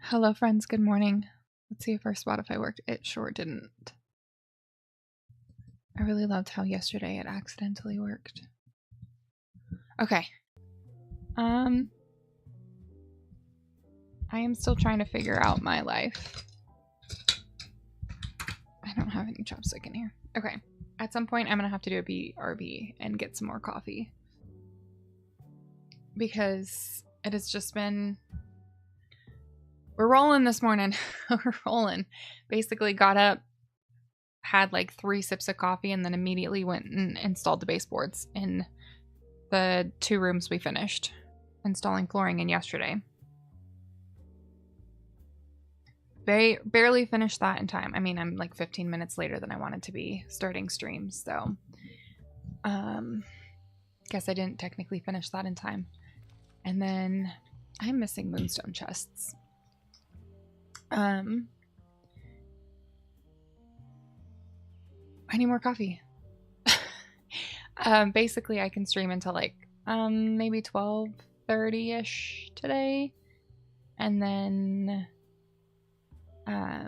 Hello friends, good morning. Let's see if our Spotify worked. It sure didn't. I really loved how yesterday it accidentally worked. Okay. I am still trying to figure out my life. I don't have any chopstick in here. Okay. At some point I'm gonna have to do a BRB and get some more coffee. Because it has just been... We're rolling this morning. We're rolling. Basically got up, had like 3 sips of coffee, and then immediately went and installed the baseboards in the 2 rooms we finished installing flooring in yesterday. Barely finished that in time. I mean, I'm like 15 minutes later than I wanted to be starting streams, so guess I didn't technically finish that in time. And then I'm missing moonstone chests. I need more coffee. Basically I can stream until like maybe 12:30ish today, and then I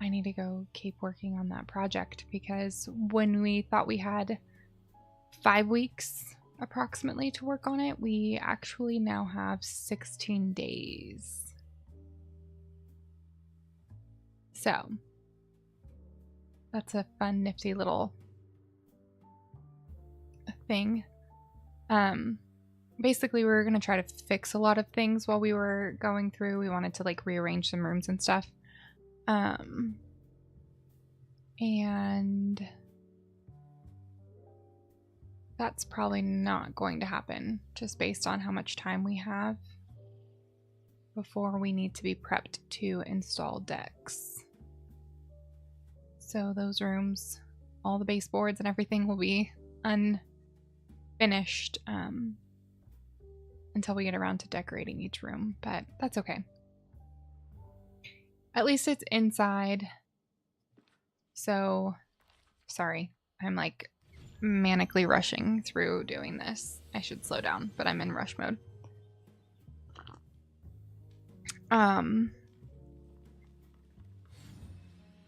need to go keep working on that project, because when we thought we had 5 weeks approximately to work on it, we actually now have 16 days. So that's a fun, nifty little thing. Basically we were going to try to fix a lot of things while we were going through. We wanted to like rearrange some rooms and stuff. And that's probably not going to happen, just based on how much time we have before we need to be prepped to install decks. So those rooms, all the baseboards and everything will be unfinished until we get around to decorating each room, but that's okay. At least it's inside. So, sorry, I'm like manically rushing through doing this. I should slow down, but I'm in rush mode.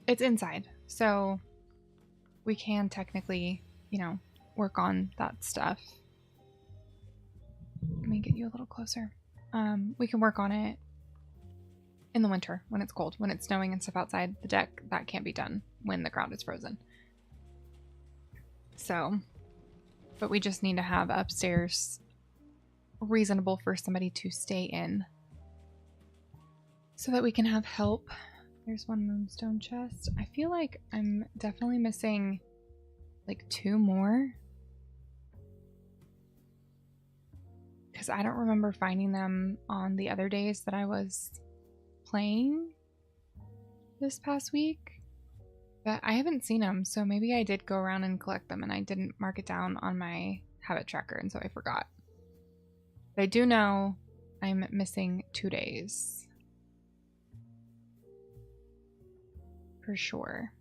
It's inside, so we can technically, you know, work on that stuff. Let me get you a little closer. We can work on it in the winter when it's cold. When it's snowing and stuff outside the deck, that can't be done when the ground is frozen. So, but we just need to have upstairs reasonable for somebody to stay in so that we can have help. There's 1 moonstone chest. I feel like I'm definitely missing like 2 more, because I don't remember finding them on the other days that I was playing this past week, but I haven't seen them, so maybe I did go around and collect them and I didn't mark it down on my habit tracker, and so I forgot. But I do know I'm missing 2 days for sure.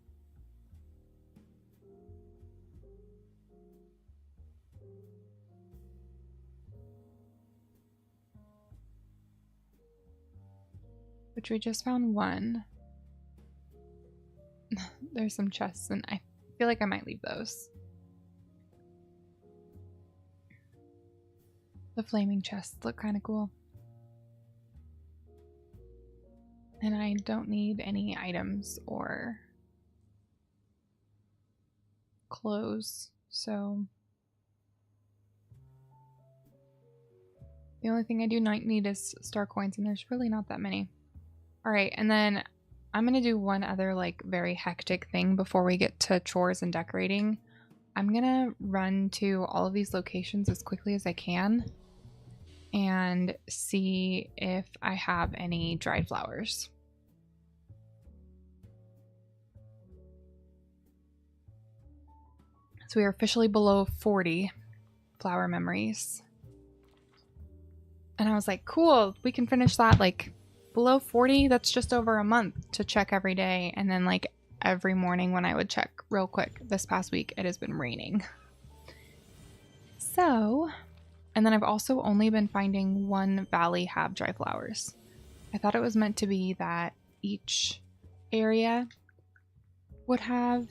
Which we just found 1. There's some chests, and I feel like I might leave those. The flaming chests look kind of cool. And I don't need any items or clothes, so the only thing I do not need is star coins, and there's really not that many. Alright, and then I'm gonna do one other like very hectic thing before we get to chores and decorating. I'm gonna run to all of these locations as quickly as I can and see if I have any dried flowers. So we are officially below 40 flower memories. And I was like, cool, we can finish that like below 40. That's just over a month to check every day. And then like every morning when I would check real quick, this past week it has been raining. So, and then I've also only been finding 1 valley have dry flowers. I thought it was meant to be that each area would have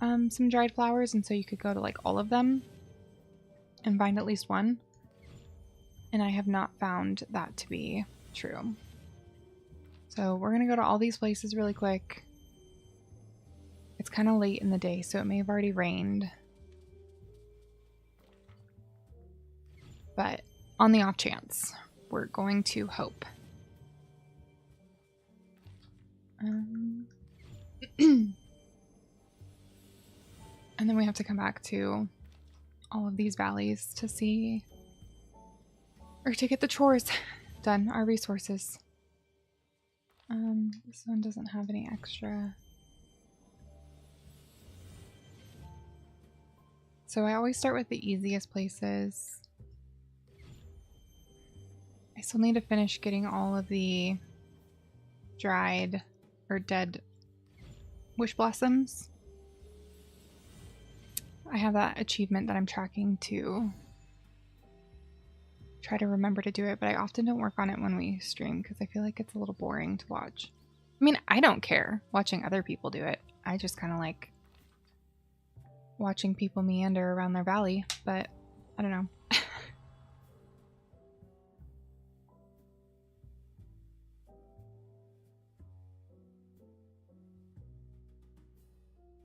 some dried flowers, and so you could go to like all of them and find at least one. And I have not found that to be true. So we're gonna go to all these places really quick. It's kind of late in the day, so it may have already rained. But on the off chance, we're going to hope. And then we have to come back to all of these valleys to see, or to get the chores done, our resources. This one doesn't have any extra. So I always start with the easiest places. I still need to finish getting all of the dried or dead wish blossoms. I have that achievement that I'm tracking to try to remember to do it, but I often don't work on it when we stream because I feel like it's a little boring to watch. I mean, I don't care watching other people do it. I just kind of like watching people meander around their valley, but I don't know.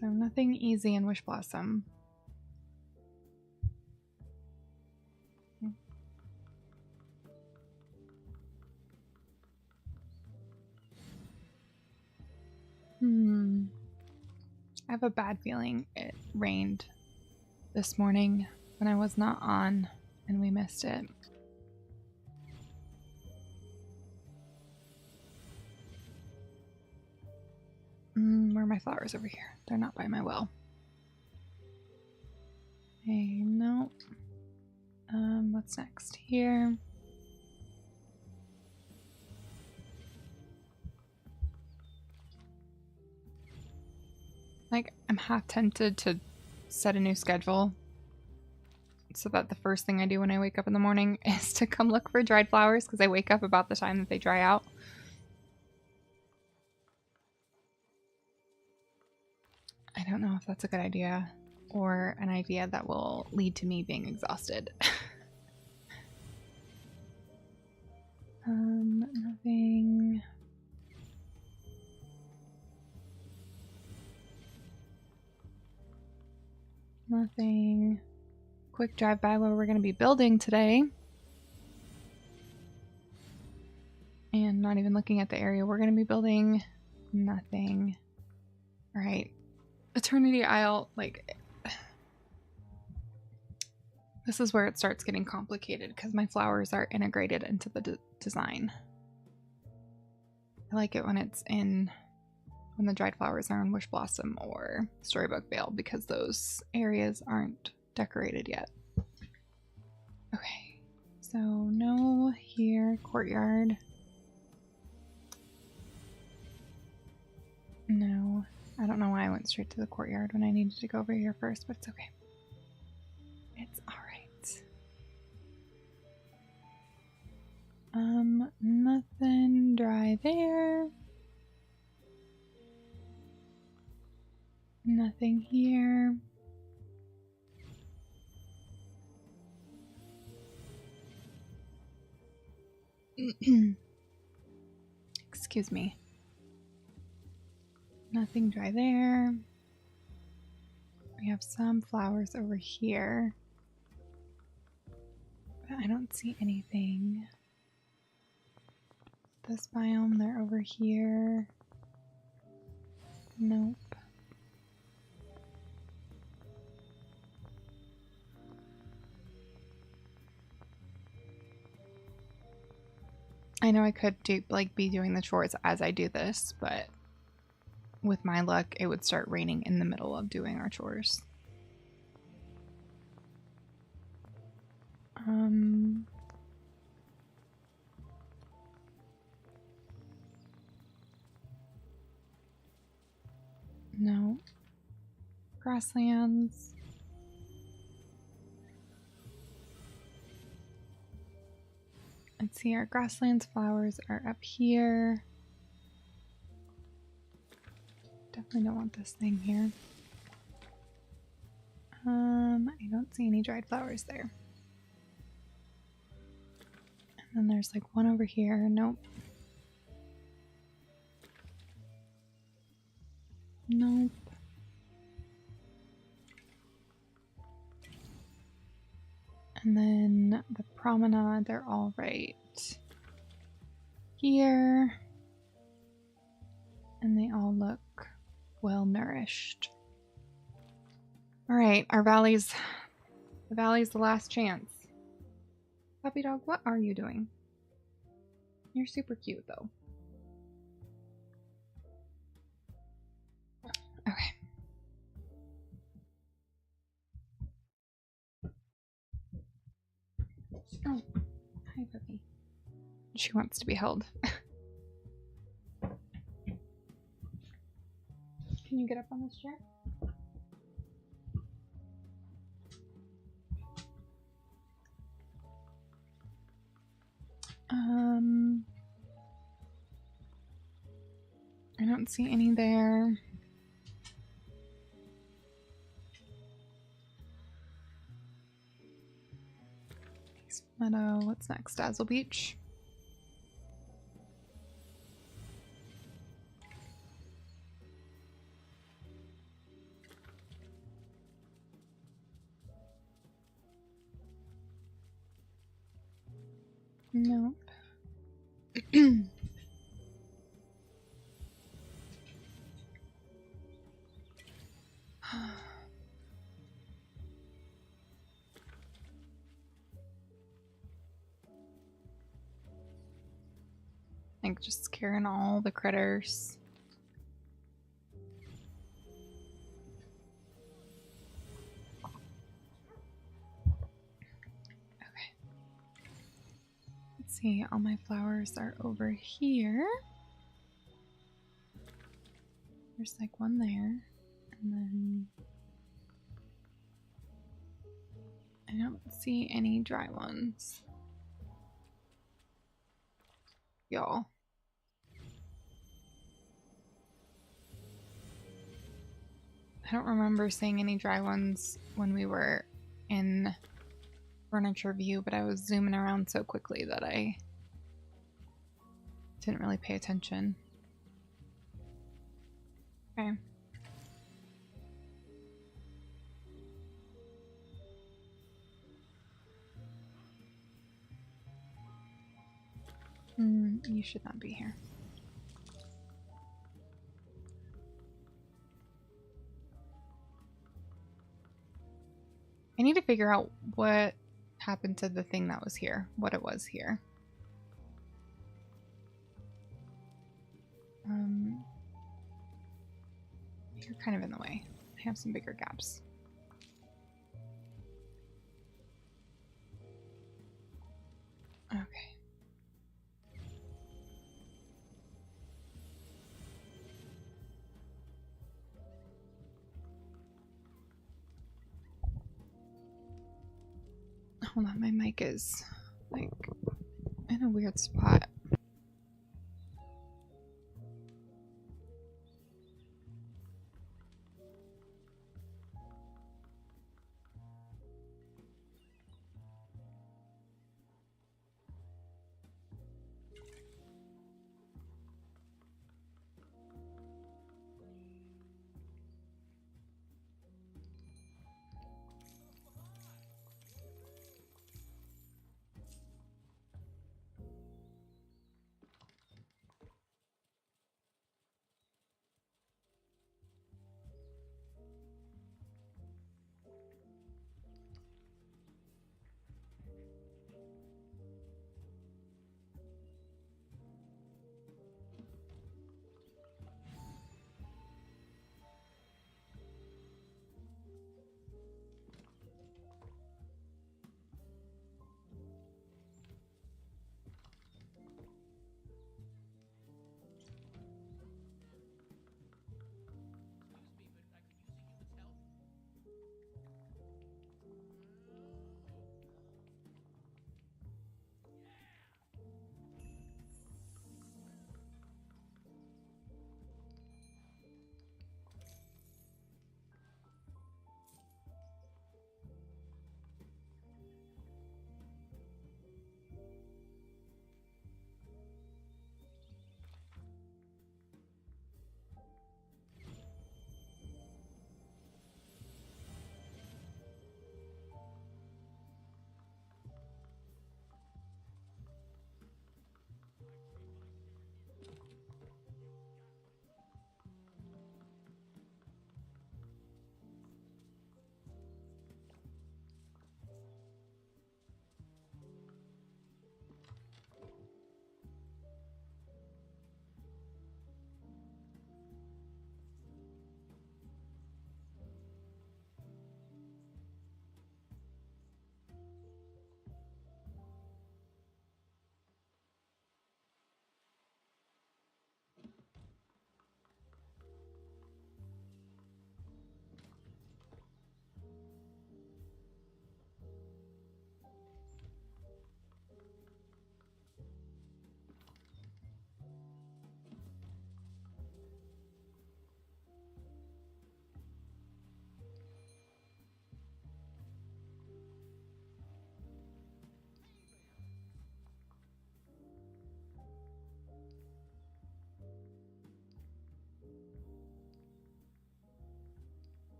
So nothing easy in Wish Blossom. I have a bad feeling it rained this morning when I was not on and we missed it. Where are my flowers? Over here? They're not by my well. Okay, no. What's next here? Like, I'm half tempted to set a new schedule so that the first thing I do when I wake up in the morning is to come look for dried flowers, because I wake up about the time that they dry out. I don't know if that's a good idea or an idea that will lead to me being exhausted. Nothing. Nothing. Quick drive by where we're going to be building today. And not even looking at the area we're going to be building. Nothing. Alright. Eternity Isle, like... This is where it starts getting complicated because my flowers are integrated into the design. I like it when it's in... when the dried flowers are in Wish Blossom or Storybook Vale because those areas aren't decorated yet. Okay, so no here, courtyard. No, I don't know why I went straight to the courtyard when I needed to go over here first, but it's okay. It's alright. Nothing dry there. Nothing here. Excuse me. Nothing dry there. We have some flowers over here. But I don't see anything. This biome, they're over here. Nope. I know I could do be doing the chores as I do this, but with my luck, it would start raining in the middle of doing our chores. No. Grasslands. Let's see, our grasslands flowers are up here. Definitely don't want this thing here. I don't see any dried flowers there. And then there's like one over here. Nope. Nope. And then the promenade, they're all right here. And they all look well nourished. All right, our valleys. The valley's the last chance. Puppy dog, what are you doing? You're super cute though. Okay. Oh, hi puppy. She wants to be held. Can you get up on this chair? I don't see any there. Meadow. What's next? Dazzle Beach. Nope. I think just scaring all the critters. Okay. Let's see, all my flowers are over here. There's like one there. And then I don't see any dry ones. Y'all. I don't remember seeing any dry ones when we were in furniture view, but I was zooming around so quickly that I didn't really pay attention. Okay. You should not be here. I need to figure out what happened to the thing that was here, what it was here. You're kind of in the way. I have some bigger gaps. Okay. Hold on, my mic is like in a weird spot.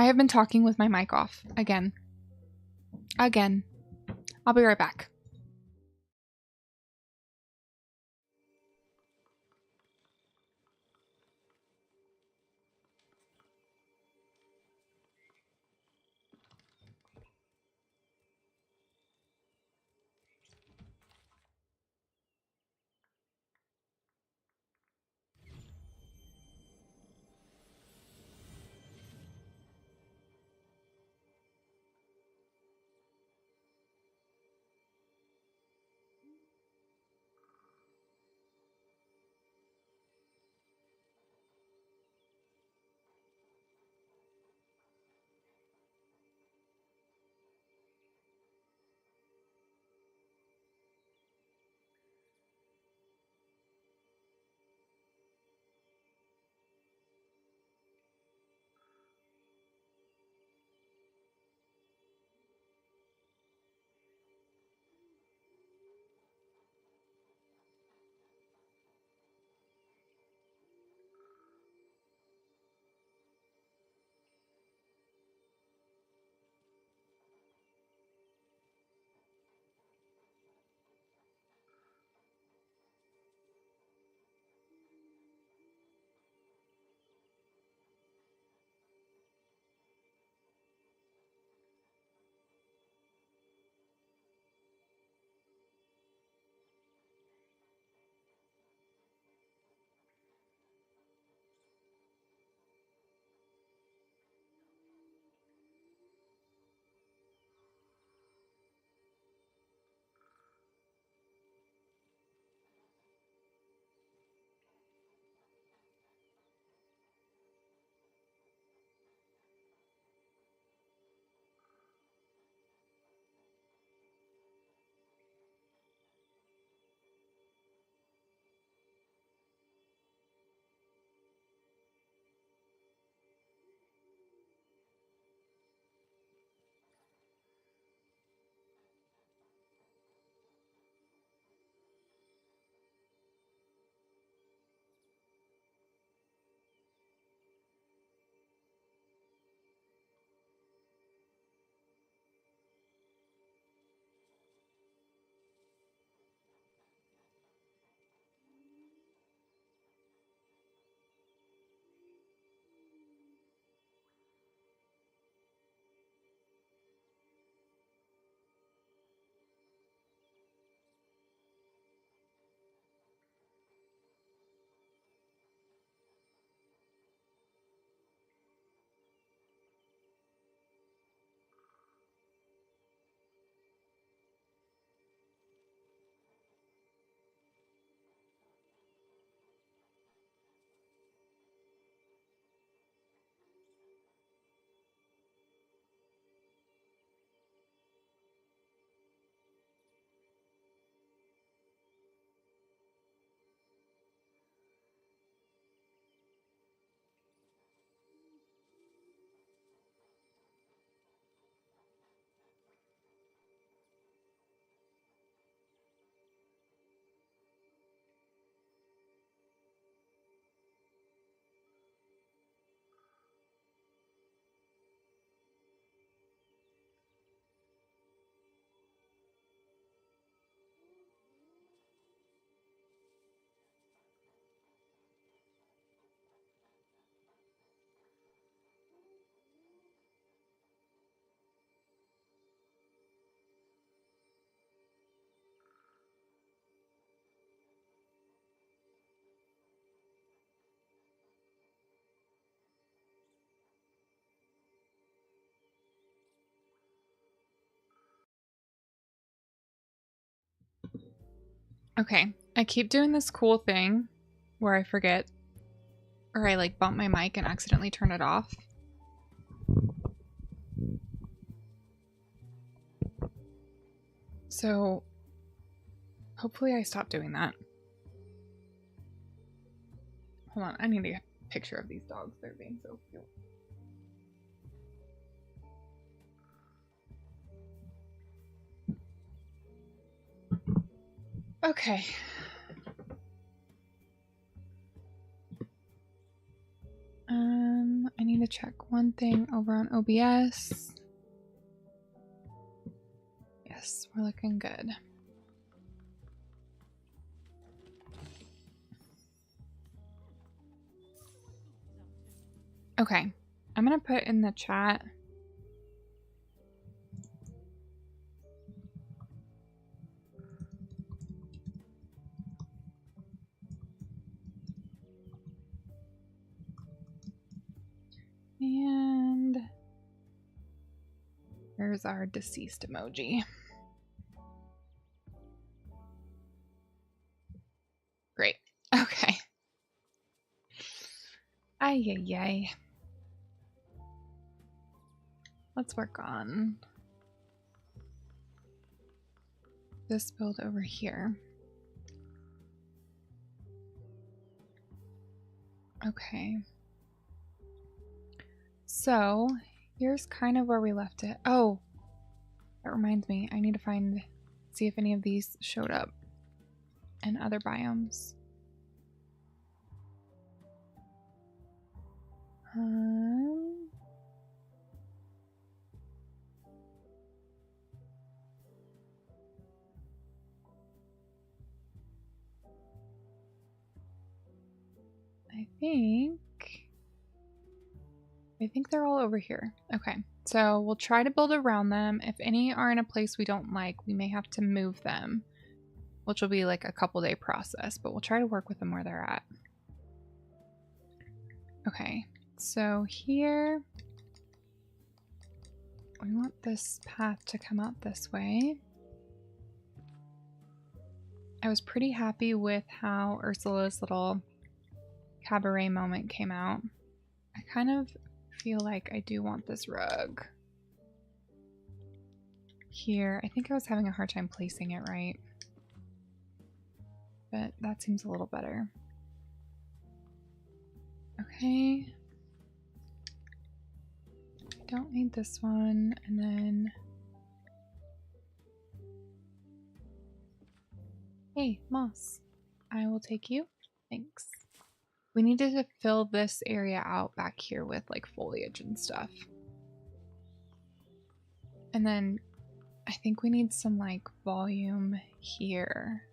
have been talking with my mic off again. Again. I'll be right back. Okay, I keep doing this cool thing where I forget, or I like bump my mic and accidentally turn it off. So hopefully I stop doing that. Hold on, I need to get a picture of these dogs. They're being so cute. Okay. I need to check one thing over on OBS. Yes, we're looking good. Okay, I'm gonna put in the chat. And there's our deceased emoji. Great. Okay. Ay, ay, ay. Let's work on this build over here. Okay. So here's kind of where we left it. Oh, that reminds me. I need to see if any of these showed up in other biomes. I think they're all over here. Okay, so we'll try to build around them. If any are in a place we don't like, we may have to move them, which will be like a couple day process, but we'll try to work with them where they're at. Okay, so here we want this path to come out this way. I was pretty happy with how Ursula's little cabaret moment came out. I kind of feel like I do want this rug here. I think I was having a hard time placing it right, but that seems a little better. Okay. I don't need this one, and then... Hey, moss. I will take you. Thanks. We needed to fill this area out back here with like foliage and stuff. And then I think we need some like volume here.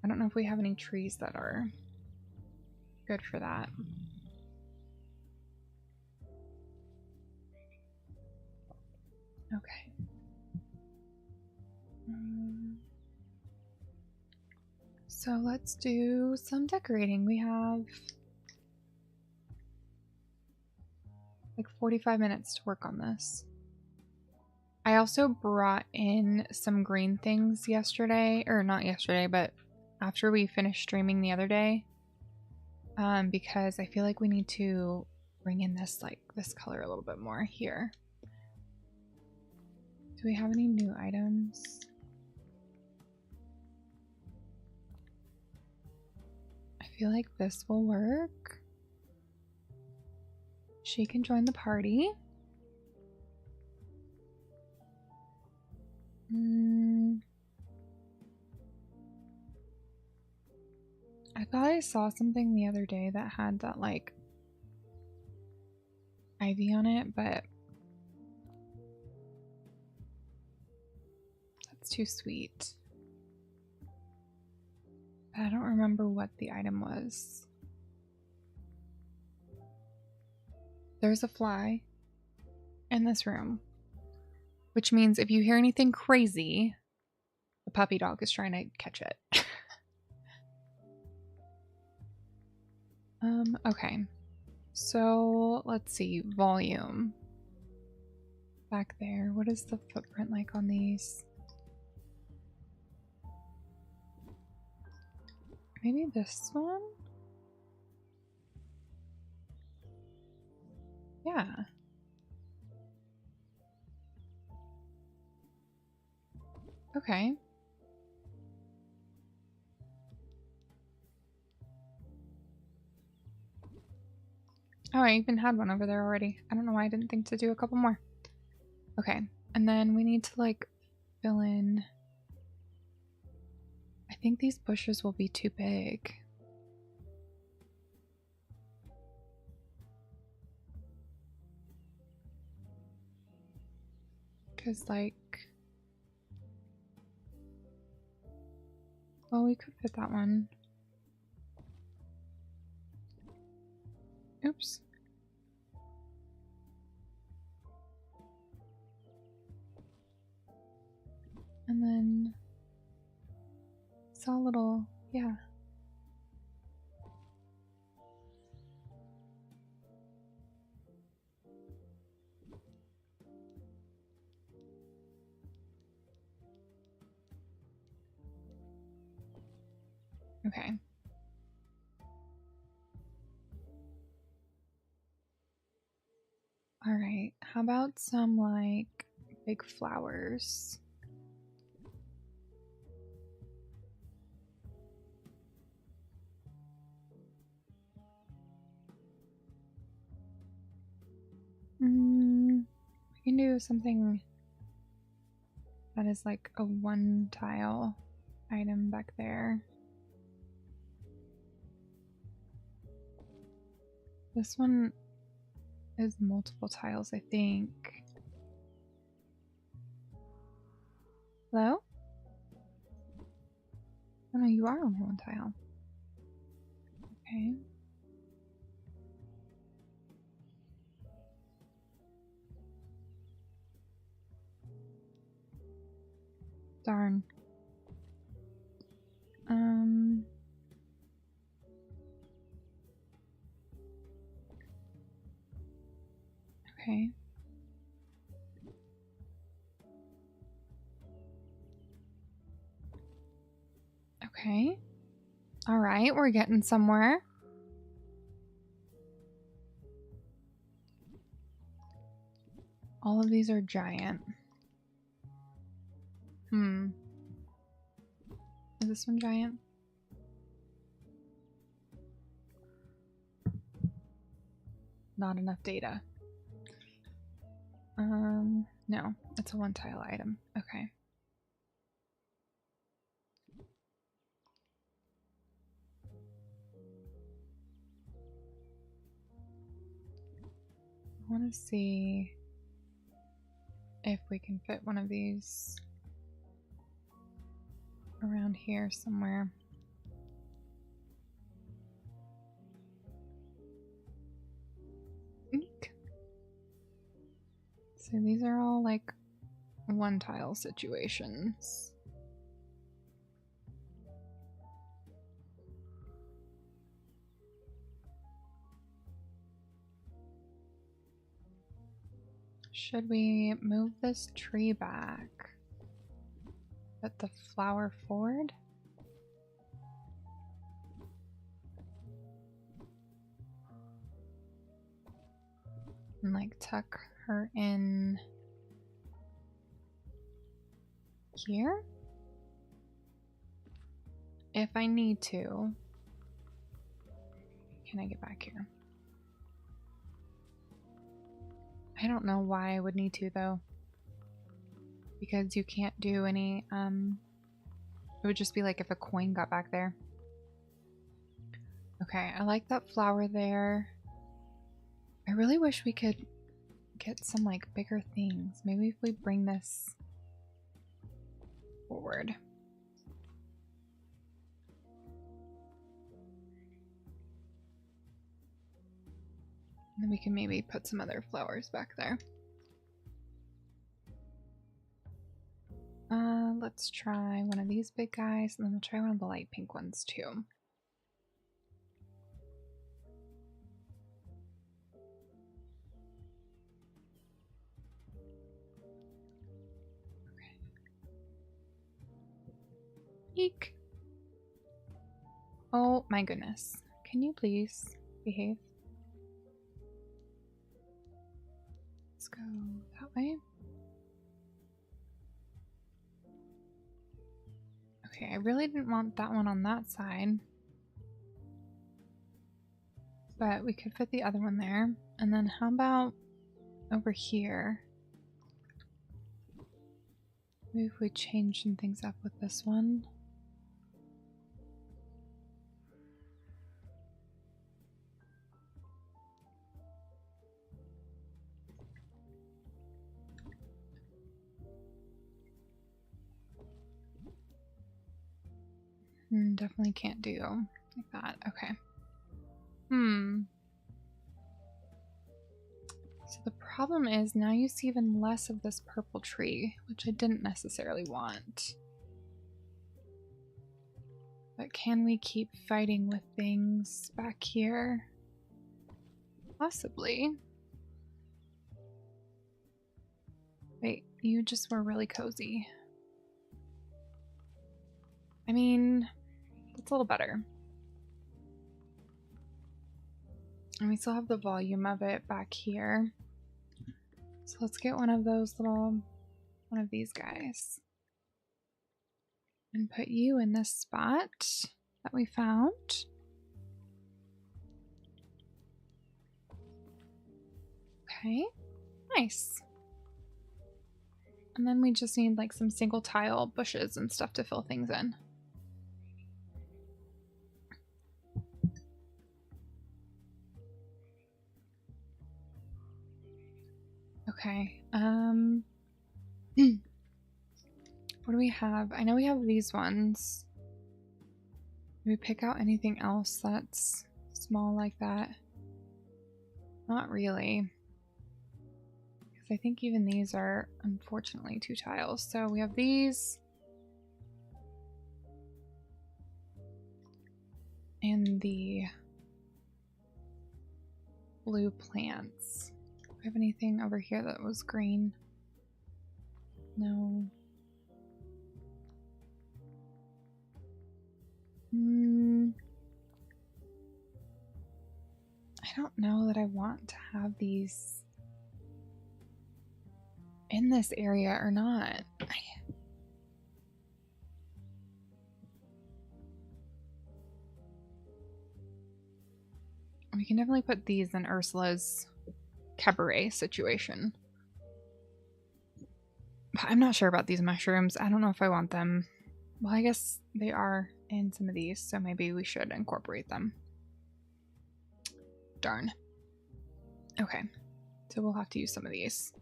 I don't know if we have any trees that are good for that. Okay. So let's do some decorating. We have like 45 minutes to work on this. I also brought in some green things yesterday, or not yesterday, but after we finished streaming the other day, because I feel like we need to bring in this color a little bit more here. Do we have any new items? I feel like this will work. She can join the party. I thought I saw something the other day that had that like ivy on it, but that's too sweet. I don't remember what the item was. There's a fly in this room, which means if you hear anything crazy, the puppy dog is trying to catch it. Okay. So let's see, volume. Back there, what is the footprint like on these? Maybe this one? Yeah. Okay. Oh, I even had one over there already. I don't know why I didn't think to do a couple more. Okay, and then we need to like fill in. I think these bushes will be too big. Because, like... Well, we could fit that one. Oops. And then... Saw a little... Yeah. Okay. Alright, how about some, like, big flowers? We can do something that is like a one tile item back there. This one is multiple tiles, I think. Hello? Oh no, you are only one tile. Okay. Darn. Okay. Okay. All right, we're getting somewhere. All of these are giant. Is this one giant? Not enough data. No, it's a one tile item. Okay. I want to see if we can fit one of these around here somewhere. Eek. So these are all like one tile situations. Should we move this tree back? Put the flower forward? And like tuck her in here? If I need to. Can I get back here? I don't know why I would need to though. Because you can't do any, it would just be like if a coin got back there. Okay, I like that flower there. I really wish we could get some like bigger things. Maybe if we bring this forward. And then we can maybe put some other flowers back there. Let's try one of these big guys, and then we'll try one of the light pink ones too. Okay. Eek. Oh my goodness. Can you please behave? Let's go that way. Okay, I really didn't want that one on that side. But we could fit the other one there. And then how about over here? Maybe if we change some things up with this one. Definitely can't do like that. Okay. So the problem is now you see even less of this purple tree, which I didn't necessarily want. But can we keep fighting with things back here? Possibly. Wait, you just were really cozy. I mean, that's a little better. And we still have the volume of it back here. So let's get one of these guys. And put you in this spot that we found. Okay, nice. And then we just need like some single tile bushes and stuff to fill things in. Okay, what do we have? I know we have these ones. Do we pick out anything else that's small like that? Not really. Because I think even these are unfortunately 2 tiles. So we have these. And the blue plants. Do we have anything over here that was green? No. I don't know that I want to have these in this area or not. We can definitely put these in Ursula's cabaret situation. But I'm not sure about these mushrooms. I don't know if I want them. Well, I guess they are in some of these, so maybe we should incorporate them. Darn. Okay, so we'll have to use some of these.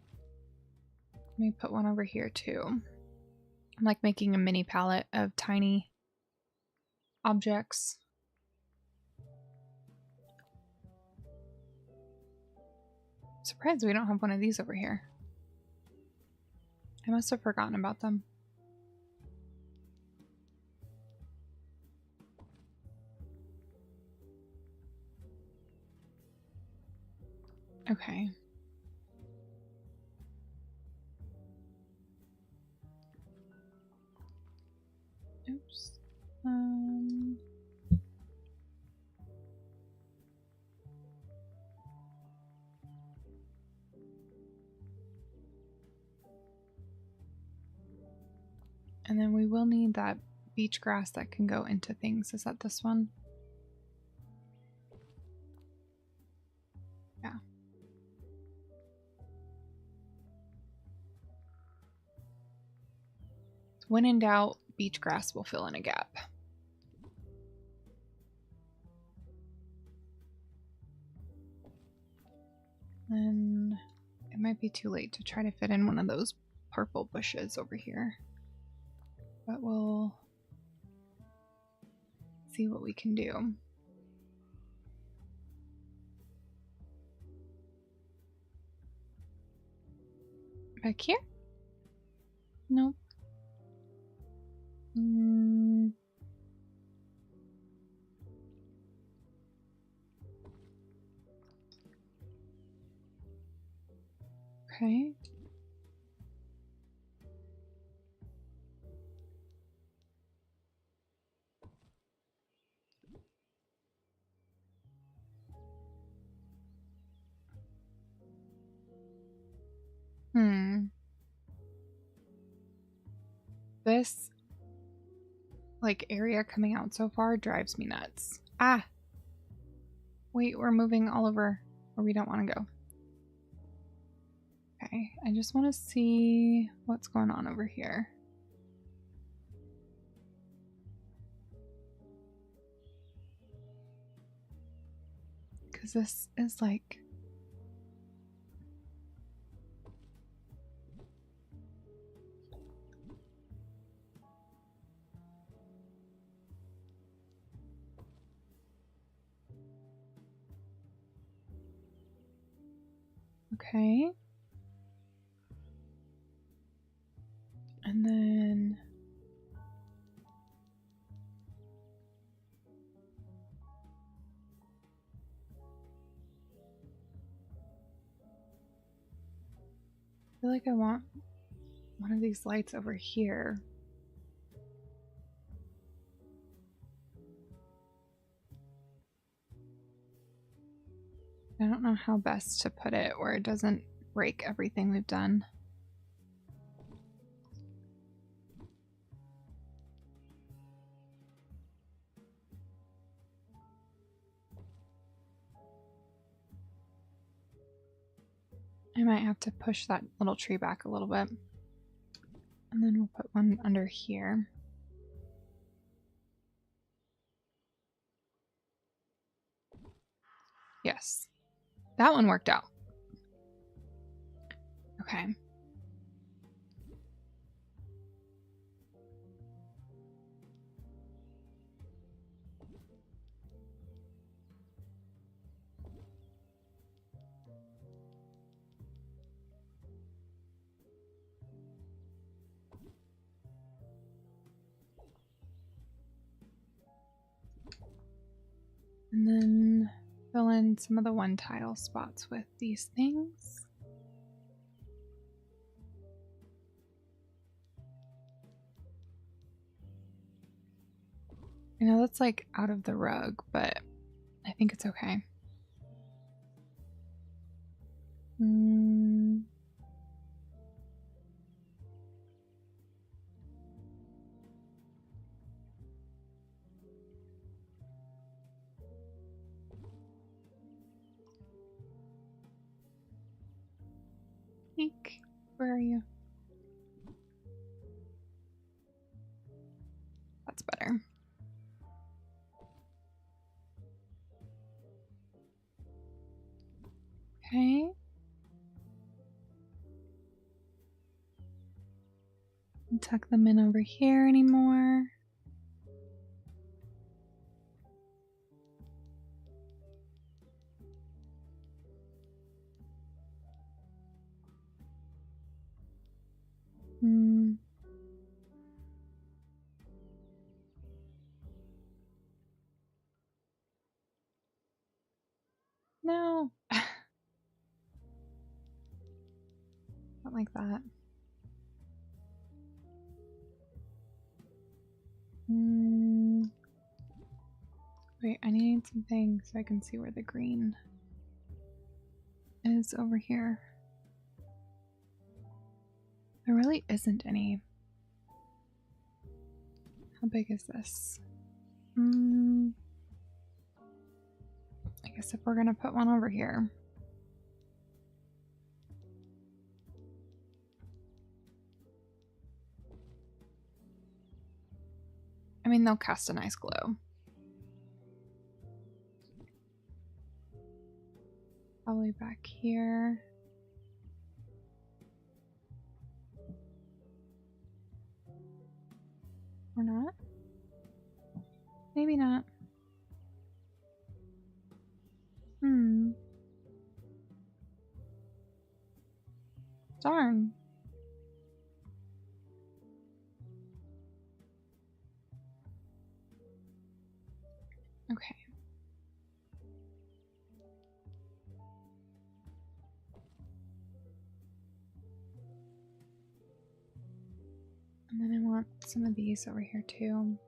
Let me put one over here too. I'm like making a mini palette of tiny objects. Surprised we don't have one of these over here. I must have forgotten about them. Okay. Oops. And then we will need that beach grass that can go into things. Is that this one? Yeah. When in doubt, beach grass will fill in a gap. Then it might be too late to try to fit in one of those purple bushes over here. But we'll see what we can do. Back here? Nope. Okay. This like area coming out so far drives me nuts. Ah! Wait, we're moving all over where we don't want to go. Okay, I just want to see what's going on over here. Because this is like... Okay. And then I feel like I want one of these lights over here. I don't know how best to put it where it doesn't break everything we've done. I might have to push that little tree back a little bit. And then we'll put one under here. Yes. That one worked out. Okay. And then fill in some of the one tile spots with these things. I know that's like out of the rug, but I think it's okay. Eek, where are you? That's better. Okay. Don't tuck them in over here anymore. No. Not like that. Wait, I need something so I can see where the green is over here. There really isn't any. How big is this? I guess if we're gonna put one over here. I mean, they'll cast a nice glow. Probably back here. Or not? Maybe not. Darn. Okay. And then I want some of these over here too.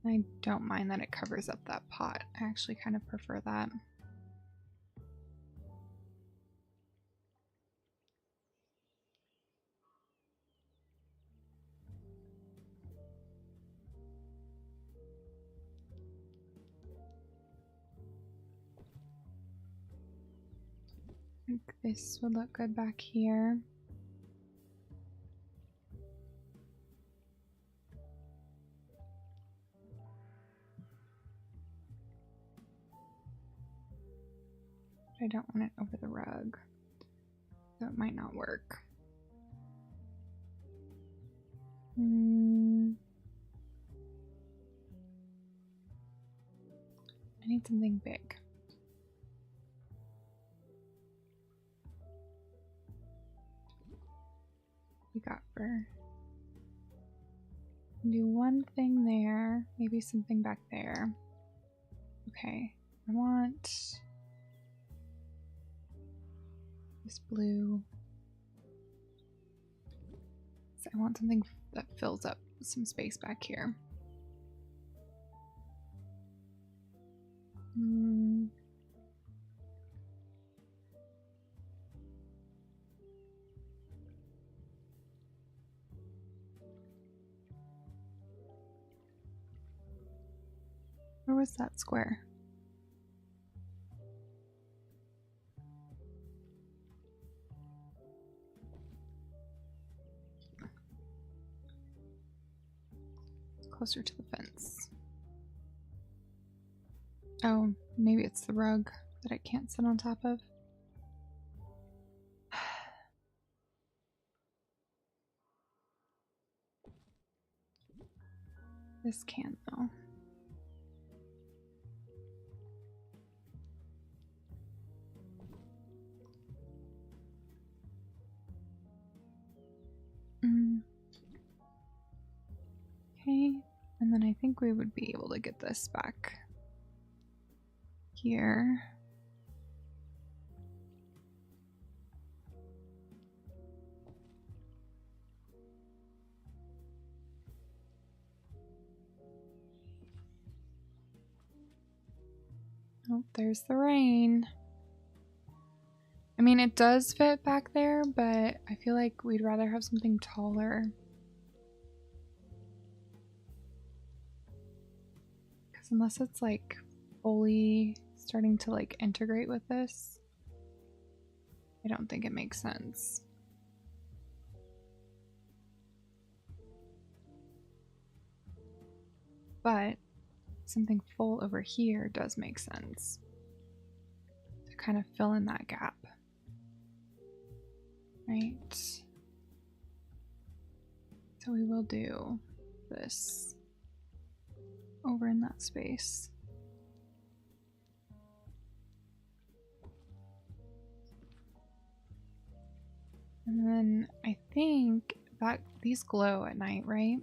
I don't mind that it covers up that pot. I actually kind of prefer that. I think this would look good back here. I don't want it over the rug, so it might not work. I need something big. We got for do one thing there, maybe something back there. Okay, I want this blue. So I want something that fills up some space back here. Where was that square? Closer to the fence. Oh, maybe it's the rug that I can't sit on top of. This can though. Okay, and then I think we would be able to get this back here. Oh, there's the rain. I mean, it does fit back there, but I feel like we'd rather have something taller. Because unless it's like fully starting to like integrate with this, I don't think it makes sense. But something full over here does make sense to kind of fill in that gap. Right? So we will do this over in that space. And then I think that these glow at night, right?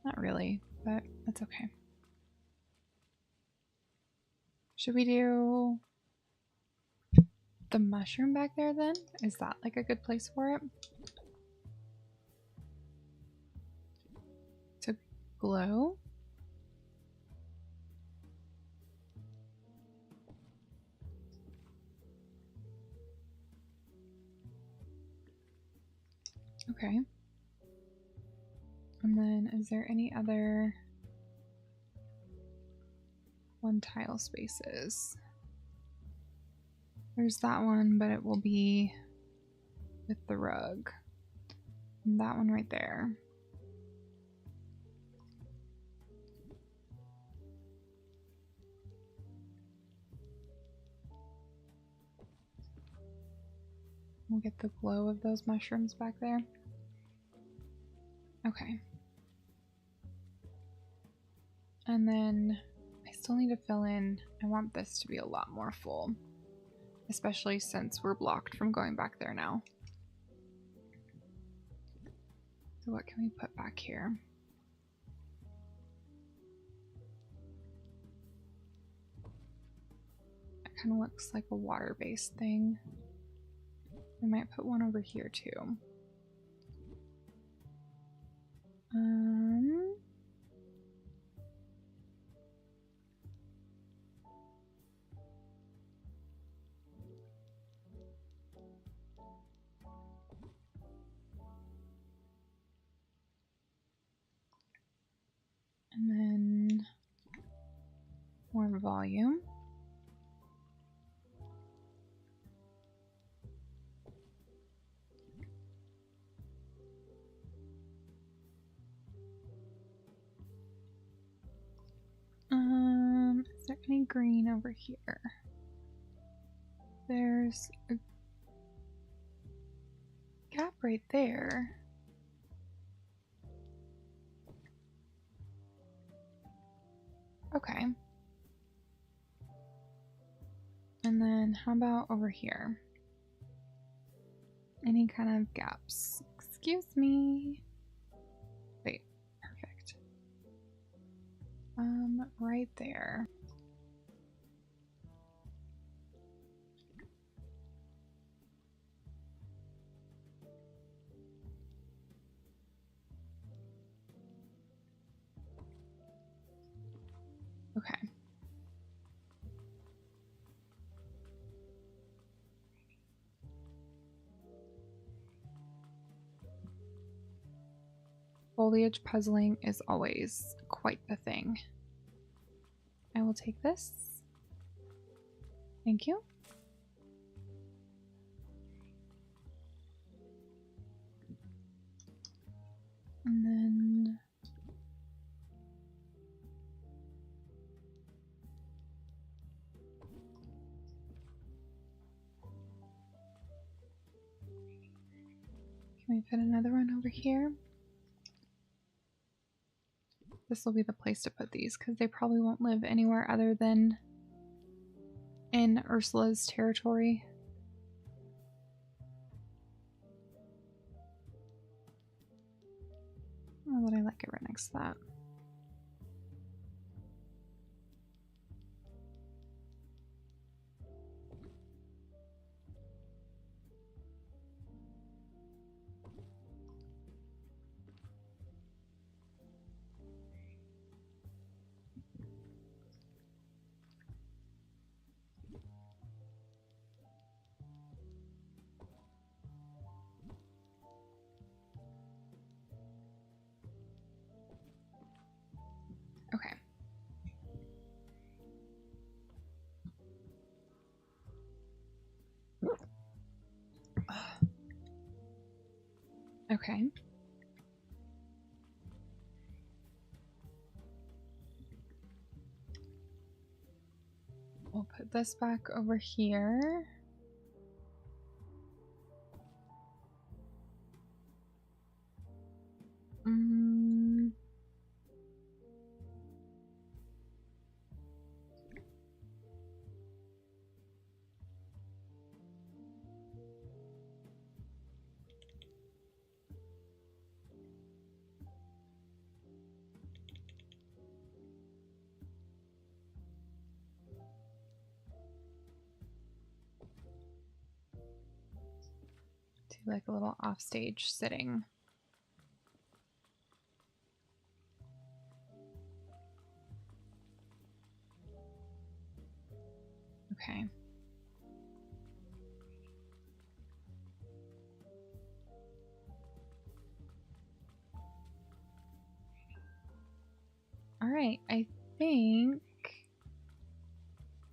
Not really, but that's okay. Should we do the mushroom back there then? Is that like a good place for it? To glow? Okay. And then is there any other one tile spaces? There's that one, but it will be with the rug. And that one right there. We'll get the glow of those mushrooms back there. Okay. And then I still need to fill in. I want this to be a lot more full, especially since we're blocked from going back there now. So what can we put back here? It kind of looks like a water-based thing. We might put one over here too. And then more volume. Is there any green over here? There's a right there. Okay. And then how about over here? Any kind of gaps? Excuse me. Wait, perfect. Right there. Okay. Foliage puzzling is always quite the thing. I will take this. Thank you. And then can we fit another one over here? This will be the place to put these because they probably won't live anywhere other than in Ursula's territory. Oh, but I like it right next to that. Okay. Okay. We'll put this back over here. Like a little offstage sitting. Okay. All right, I think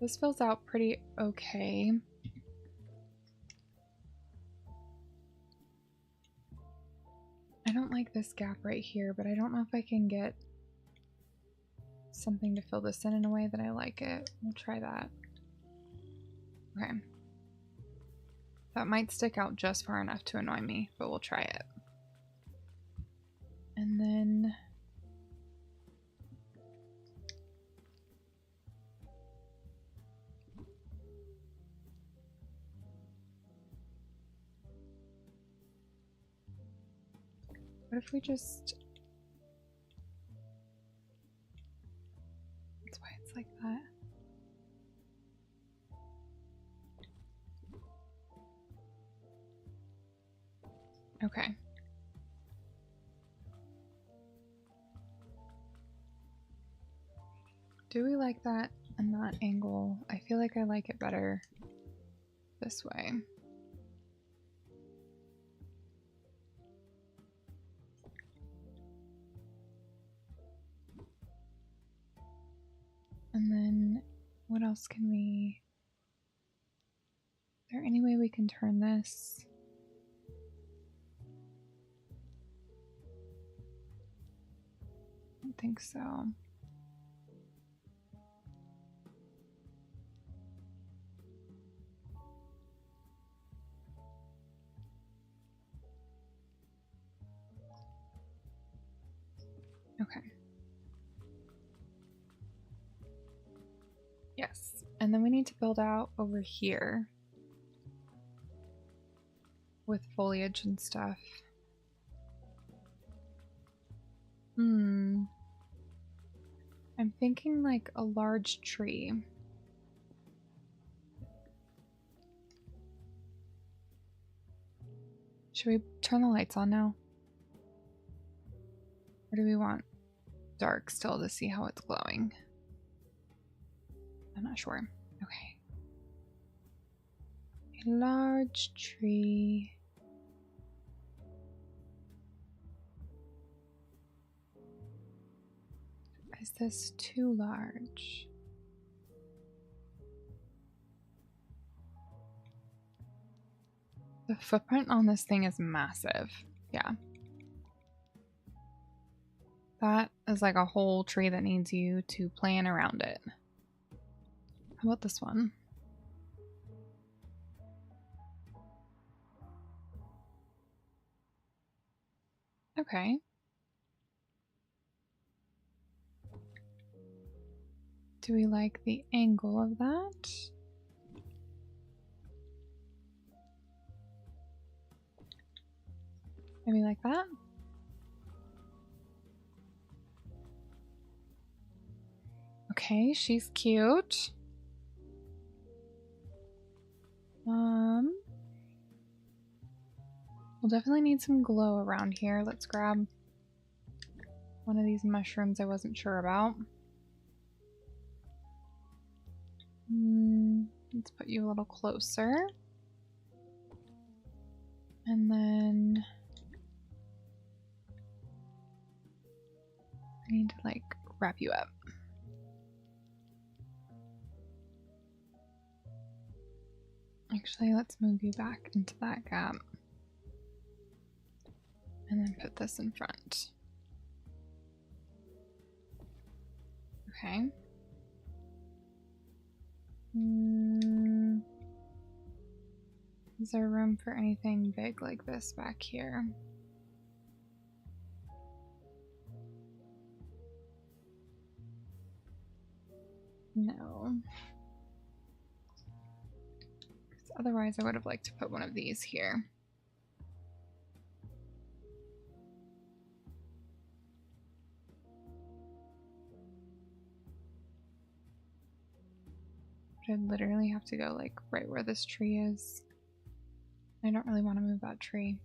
this fills out pretty okay. I don't like this gap right here, but I don't know if I can get something to fill this in a way that I like it. We'll try that. Okay. That might stick out just far enough to annoy me, but we'll try it. And then what if we just... That's why it's like that. Okay. Do we like that and that angle? I feel like I like it better this way. And then what else can we... Is there any way we can turn this? I don't think so. Okay. Yes. And then we need to build out over here with foliage and stuff. I'm thinking like a large tree. Should we turn the lights on now? Or do we want dark still to see how it's glowing? I'm not sure. Okay. A large tree. Is this too large? The footprint on this thing is massive. Yeah. That is like a whole tree that needs you to plan around it. How about this one? Okay. Do we like the angle of that? Maybe like that? Okay, she's cute. We'll definitely need some glow around here. Let's grab one of these mushrooms I wasn't sure about. Let's put you a little closer. And then I need to like wrap you up. Actually, let's move you back into that gap. And then put this in front. Okay. Is there room for anything big like this back here? No. Otherwise, I would have liked to put one of these here. But I'd literally have to go like right where this tree is. I don't really want to move that tree.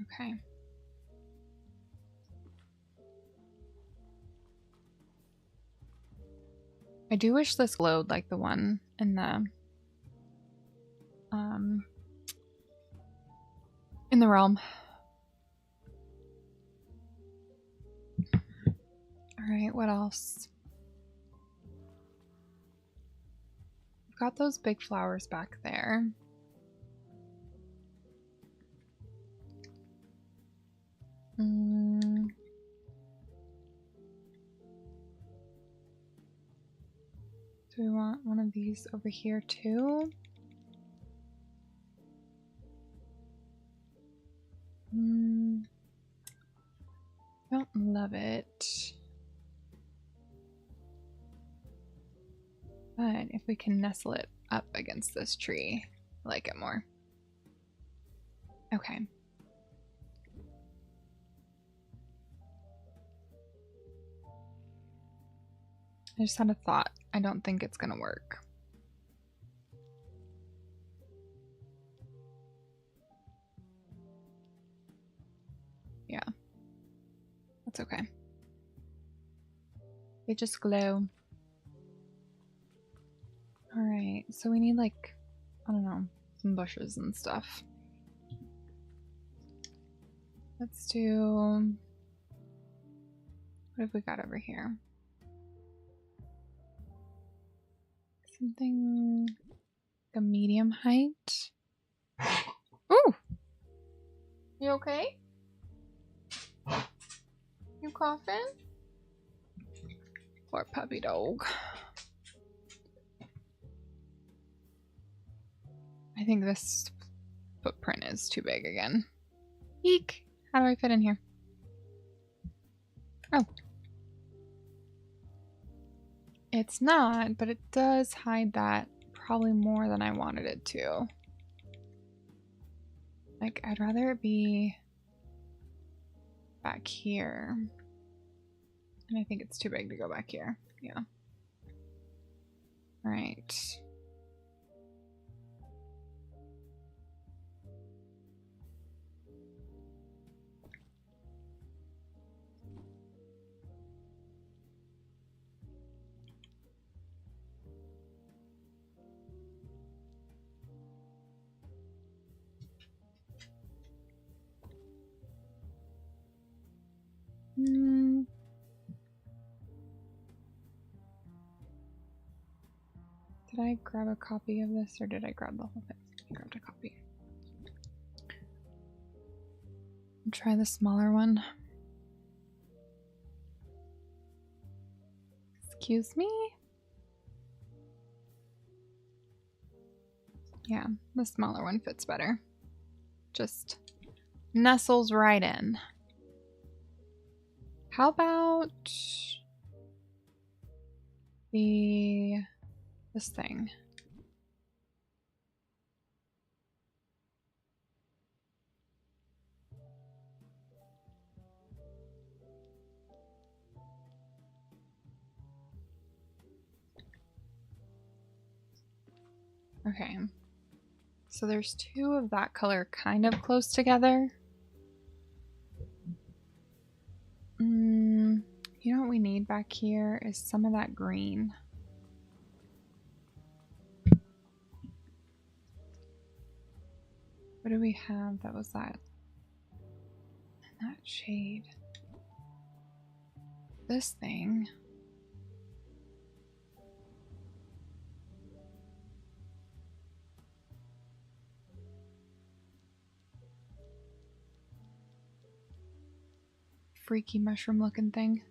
Okay. I do wish this glowed like the one in the realm. Alright, what else? We've got those big flowers back there. Do we want one of these over here too? Don't love it. But if we can nestle it up against this tree, I like it more. Okay. I just had a thought. I don't think it's gonna work. Yeah. That's okay. They just glow. Alright, so we need like, I don't know, some bushes and stuff. Let's do... What have we got over here? Something like a medium height. Ooh! You okay? You coughing? Poor puppy dog. I think this footprint is too big again. Eek! How do I fit in here? Oh. It's not, but it does hide that probably more than I wanted it to. Like, I'd rather it be back here. And I think it's too big to go back here. Yeah. Alright. Did I grab a copy of this or did I grab the whole thing? I grabbed a copy. I'll try the smaller one. Excuse me? Yeah, the smaller one fits better. Just nestles right in. How about this thing? Okay. So there's two of that color kind of close together. You know what we need back here is some of that green. What do we have that was that shade? This thing. Freaky mushroom looking thing.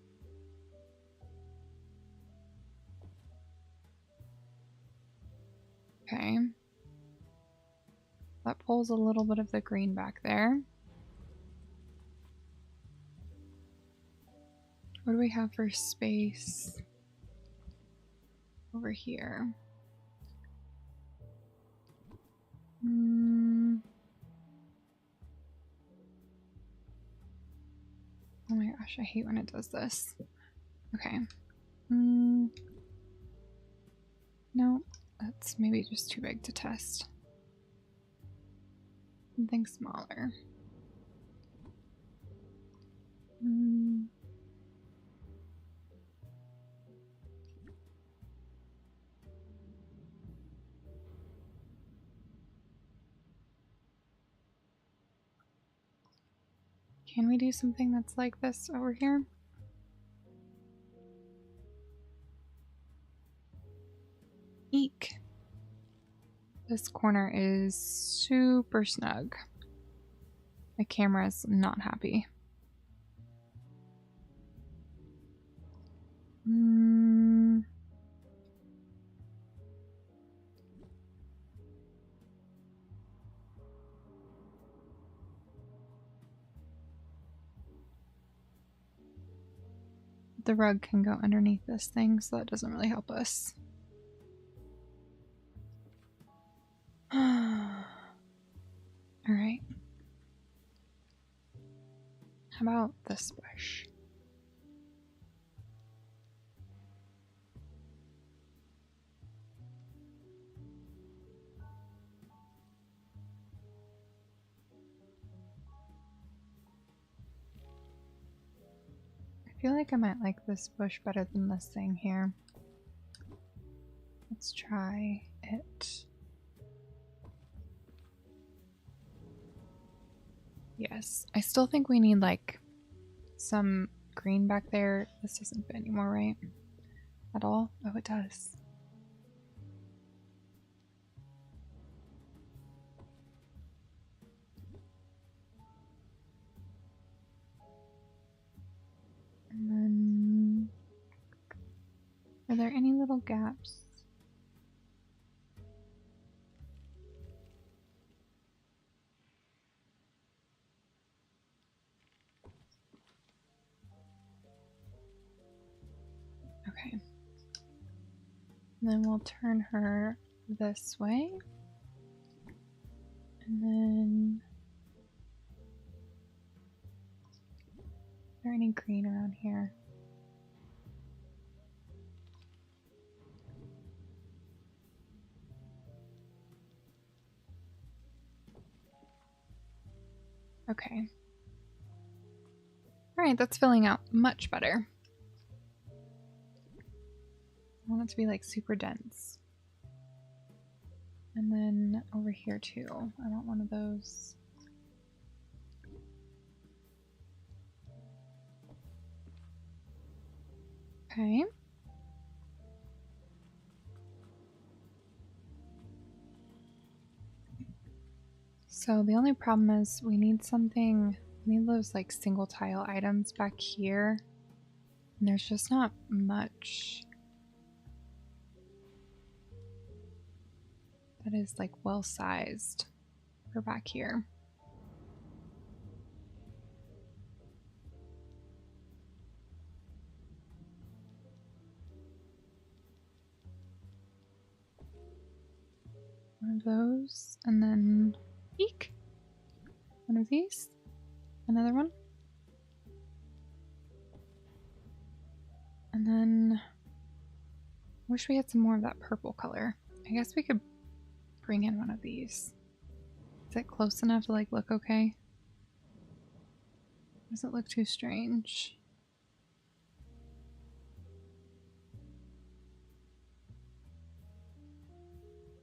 Okay. That pulls a little bit of the green back there. What do we have for space over here? Oh my gosh, I hate when it does this. Okay. No, that's maybe just too big to test. Something smaller. Can we do something that's like this over here? Eek. This corner is super snug. My camera's not happy. The rug can go underneath this thing, so that doesn't really help us. Alright. How about this bush? I feel like I might like this bush better than this thing here. Let's try it. Yes, I still think we need like some green back there. This doesn't fit anymore, right? At all? Oh, it does. And then, are there any little gaps? Okay. And then we'll turn her this way. And then... Is there any green around here? Okay. Alright, that's filling out much better. I want it to be like super dense. And then over here too. I want one of those. Okay. So the only problem is we need something, we need those like single tile items back here. And there's just not much that is like well sized for back here. One of those, and then eek. One of these, another one. And then wish we had some more of that purple color. I guess we could bring in one of these. Is it close enough to like look okay? Does it look too strange?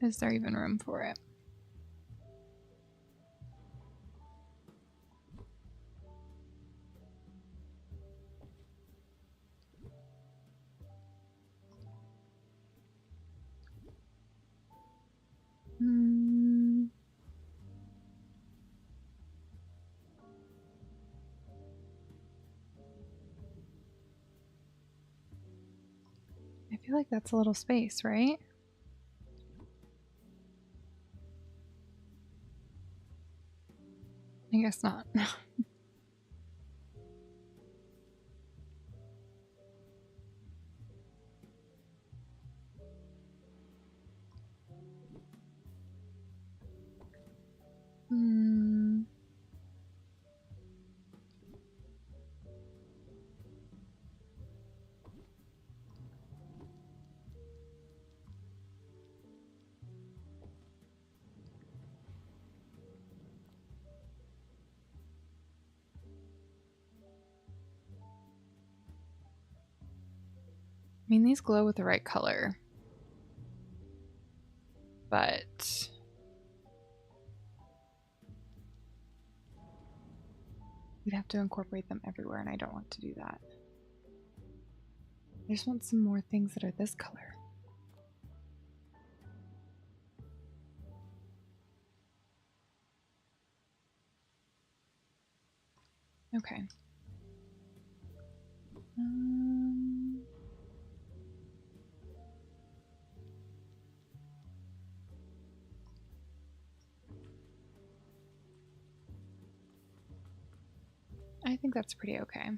Is there even room for it? I feel like that's a little space, right? I guess not. I mean, these glow with the right color, but we'd have to incorporate them everywhere, and I don't want to do that. I just want some more things that are this color. Okay. I think that's pretty okay.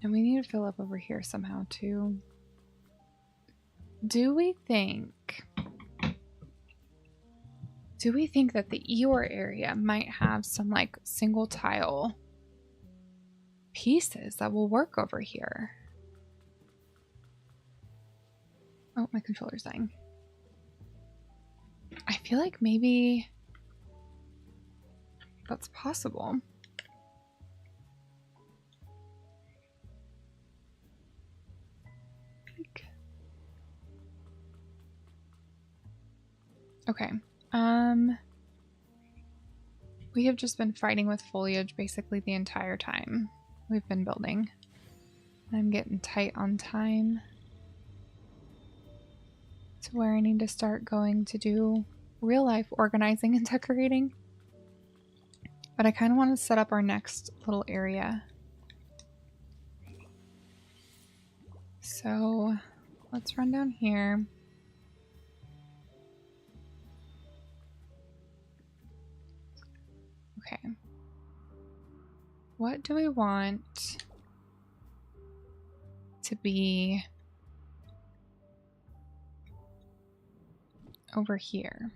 And we need to fill up over here somehow too. Do we think that the Eeyore area might have some like single tile pieces that will work over here? Oh, my controller's dying. I feel like maybe that's possible. Okay. We have just been fighting with foliage basically the entire time we've been building. I'm getting tight on time to where I need to start going to do real life organizing and decorating. But I kind of want to set up our next little area. So let's run down here. Okay. What do we want to be over here?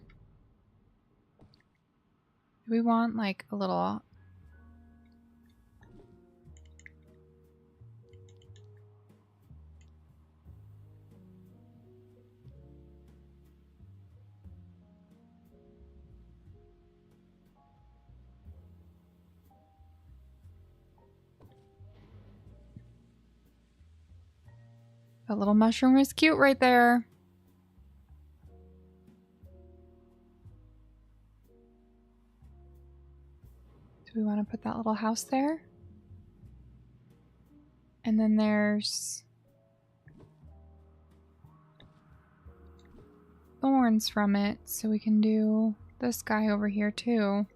Do we want like a little... That little mushroom is cute right there. Do we want to put that little house there? And then there's thorns from it, so we can do this guy over here too.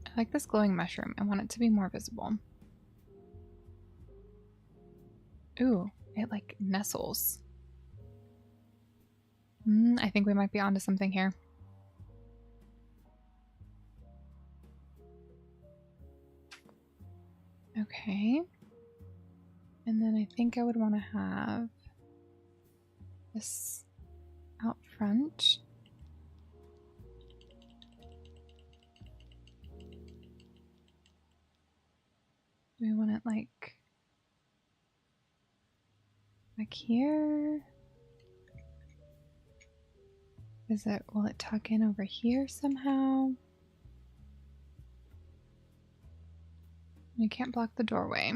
I like this glowing mushroom. I want it to be more visible. Ooh, it like nestles. I think we might be onto something here. Okay. And then I think I would want to have this out front. Do we want it like back here? Will it tuck in over here somehow? You can't block the doorway.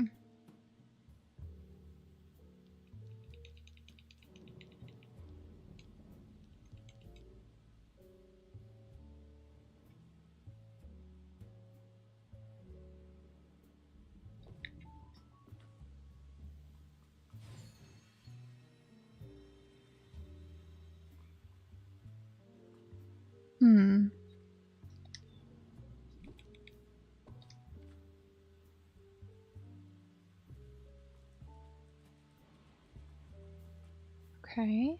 Okay.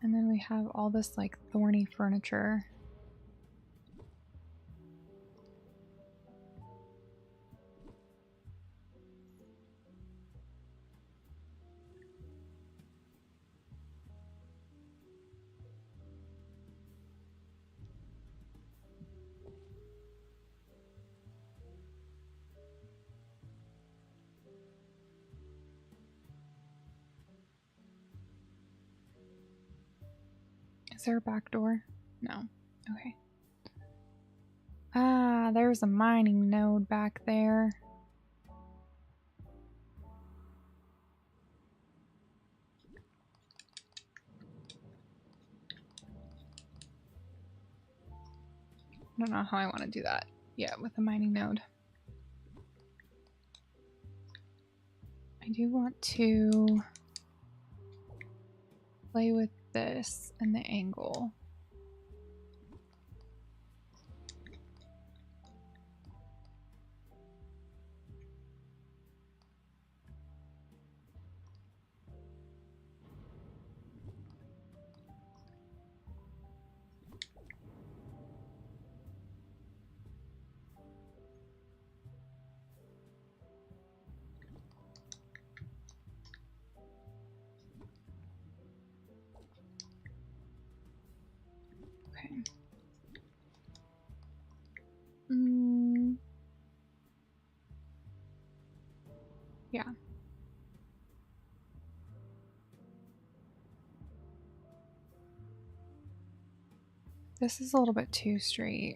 And then we have all this like thorny furniture. Is there a back door? No. Okay. Ah, there's a mining node back there. I don't know how I want to do that yet with a mining node. I do want to play with this and the angle. Okay. Yeah. This is a little bit too straight.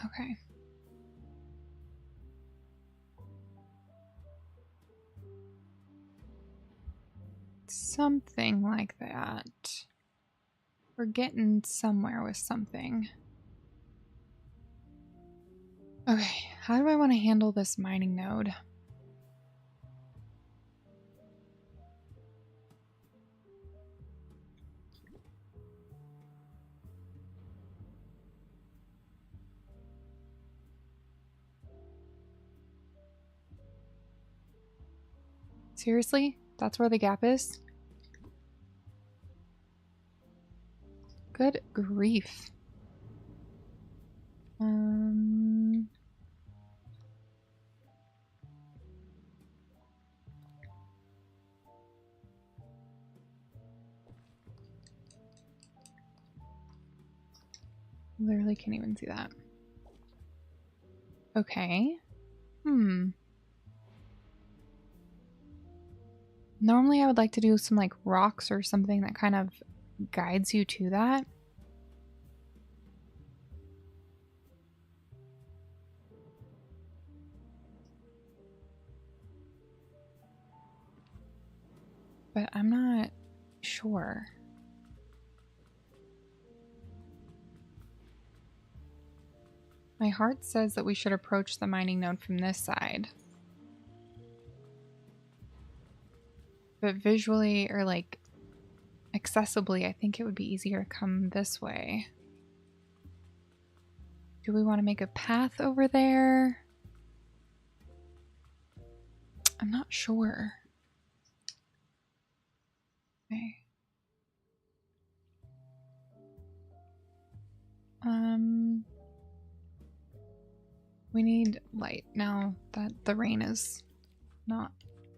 Okay. Something like that. We're getting somewhere with something. Okay, how do I want to handle this mining node? Seriously? That's where the gap is? Good grief. Literally can't even see that. Okay. Normally I would like to do some like rocks or something that kind of guides you to that. But I'm not sure. My heart says that we should approach the mining node from this side. But visually or like accessibly, I think it would be easier to come this way. Do we want to make a path over there? I'm not sure. Okay. We need light now that the rain is not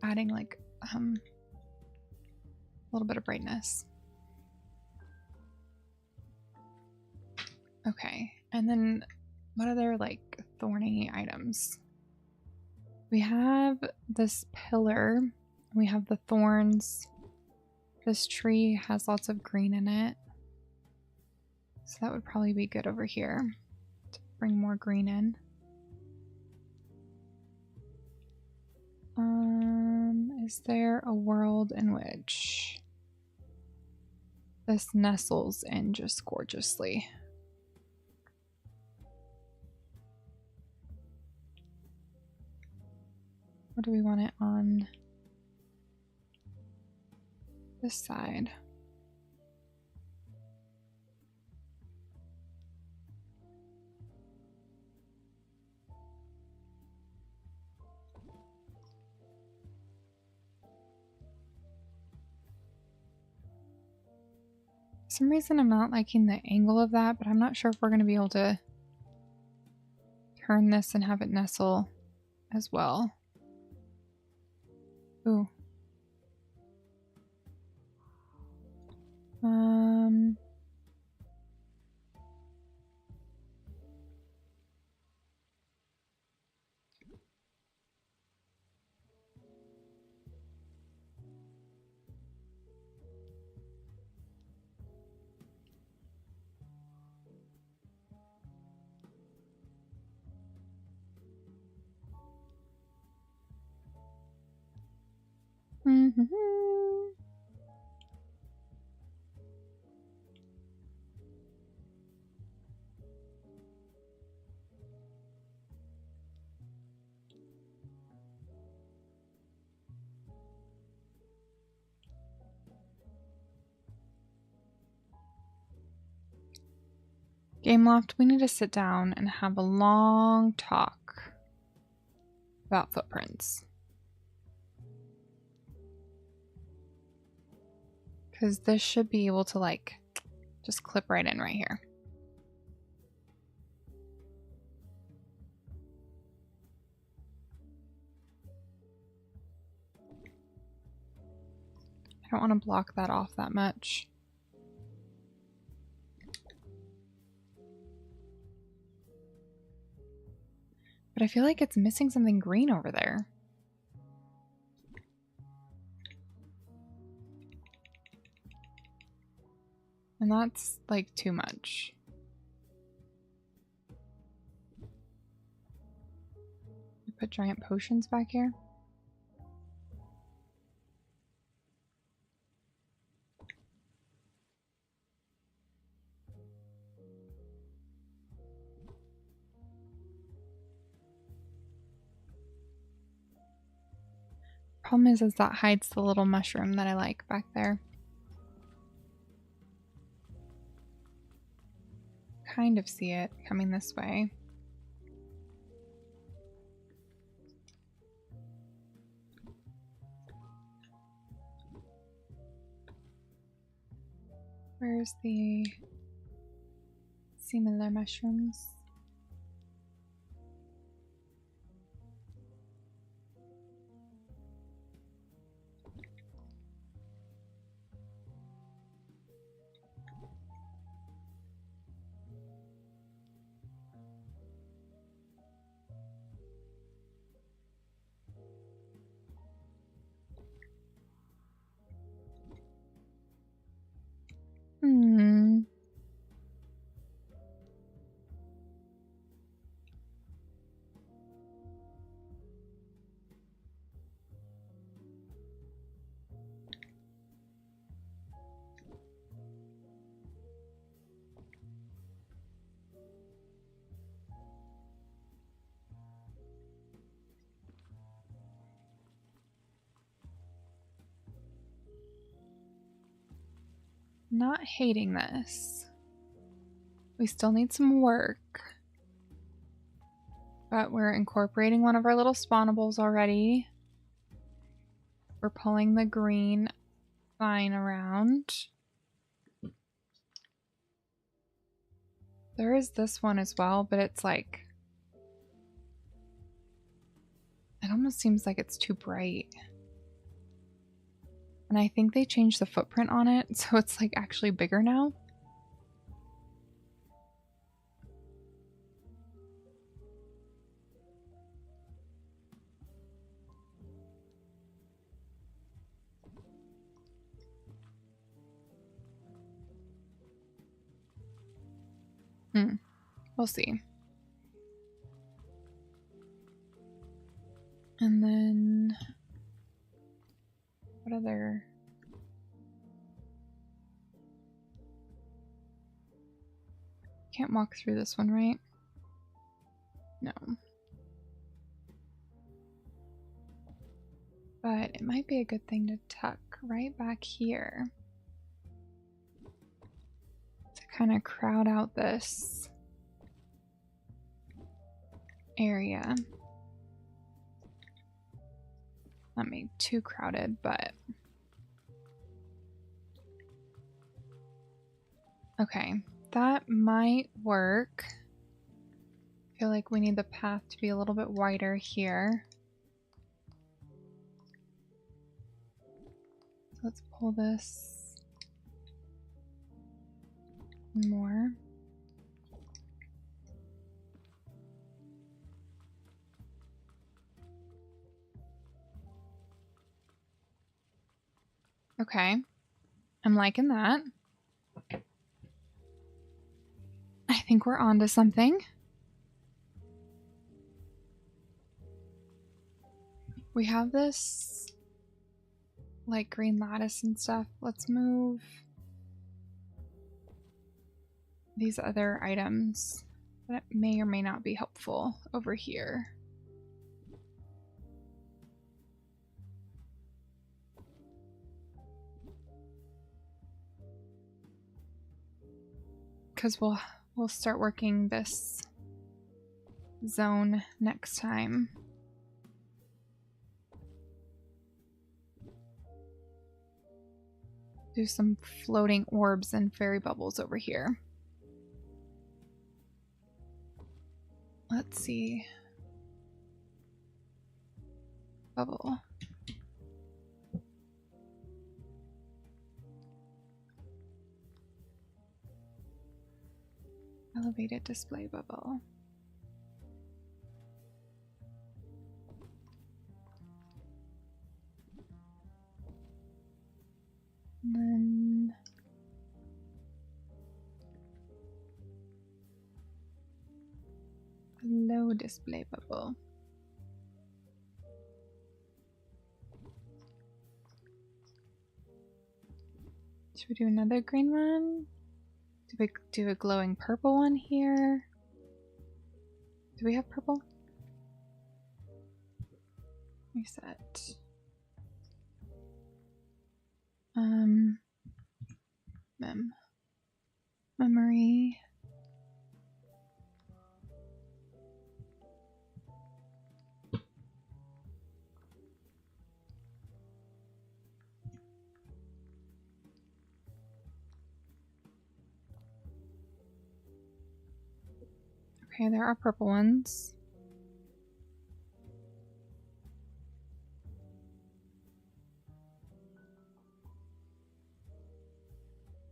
adding like a little bit of brightness. Okay, and then what other like thorny items? We have this pillar. We have the thorns. This tree has lots of green in it. So that would probably be good over here to bring more green in. Is there a world in which this nestles in just gorgeously? Or do we want it on this side? For some reason I'm not liking the angle of that, but I'm not sure if we're going to be able to turn this and have it nestle as well. Ooh. Gameloft, we need to sit down and have a long talk about footprints. Because this should be able to like just clip right in right here. I don't want to block that off that much. But I feel like it's missing something green over there. And that's like too much. put giant potions back here. Problem is that hides the little mushroom that I like back there. Kind of see it coming this way. Where's the similar mushrooms? Not hating this. We still need some work. But we're incorporating one of our little spawnables already. We're pulling the green vine around. There is this one as well, but it's like... It almost seems like it's too bright. And I think they changed the footprint on it, so it's like actually bigger now. We'll see. And then what other? Can't walk through this one, right? No. But it might be a good thing to tuck right back here to kind of crowd out this area. Not made too crowded, but okay, that might work. I feel like we need the path to be a little bit wider here. So let's pull this more. Okay, I'm liking that. I think we're onto something. We have this like green lattice and stuff. Let's move these other items that may or may not be helpful over here. Because we'll start working this zone next time. Do some floating orbs and fairy bubbles over here. Let's see. Bubble. Elevated display bubble. And then low display bubble. we do another green one? Do we do a glowing purple one here? Do we have purple? Reset. Memory. Okay, there are purple ones.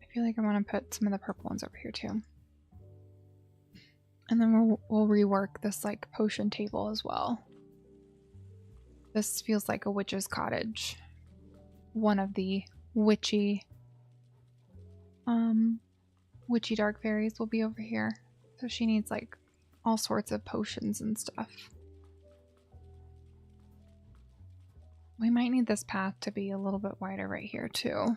I feel like I want to put some of the purple ones over here too. And then we'll rework this like potion table as well. This feels like a witch's cottage. One of the witchy dark fairies will be over here. So she needs like all sorts of potions and stuff. We might need this path to be a little bit wider right here too.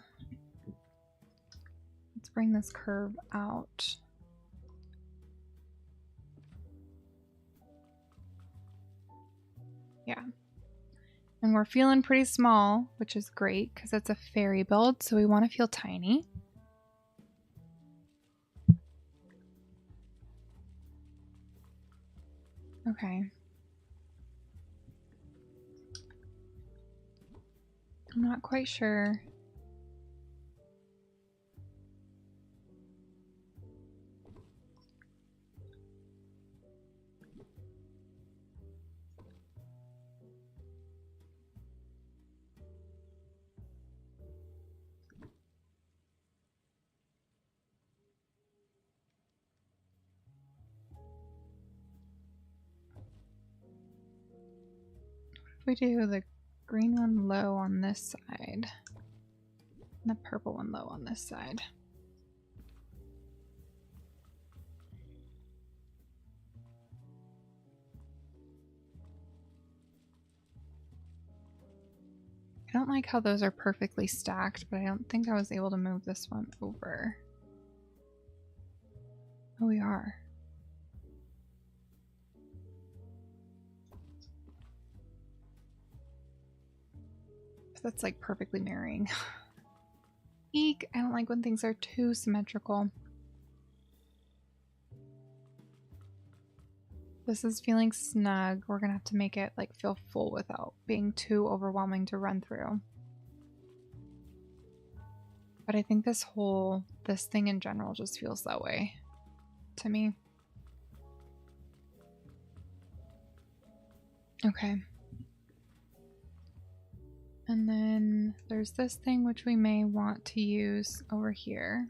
Let's bring this curve out. Yeah. And we're feeling pretty small, which is great because it's a fairy build, so we want to feel tiny. Okay. I'm not quite sure. If we do the green one low on this side, and the purple one low on this side. I don't like how those are perfectly stacked, but I don't think I was able to move this one over. Oh, we are. That's like perfectly mirroring. Eek, I don't like when things are too symmetrical. This is feeling snug. We're gonna have to make it like feel full without being too overwhelming to run through. But I think this thing in general just feels that way to me. Okay. And then there's this thing which we may want to use over here.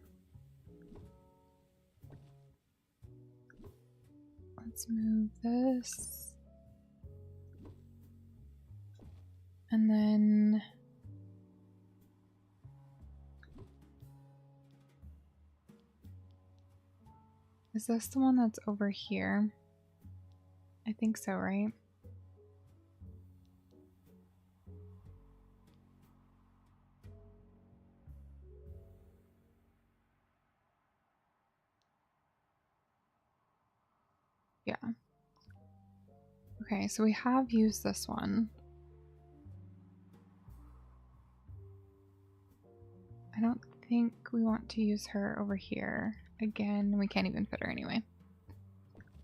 Let's move this. And then is this the one that's over here? I think so, right? Yeah. Okay, so we have used this one. I don't think we want to use her over here. Again, we can't even fit her anyway.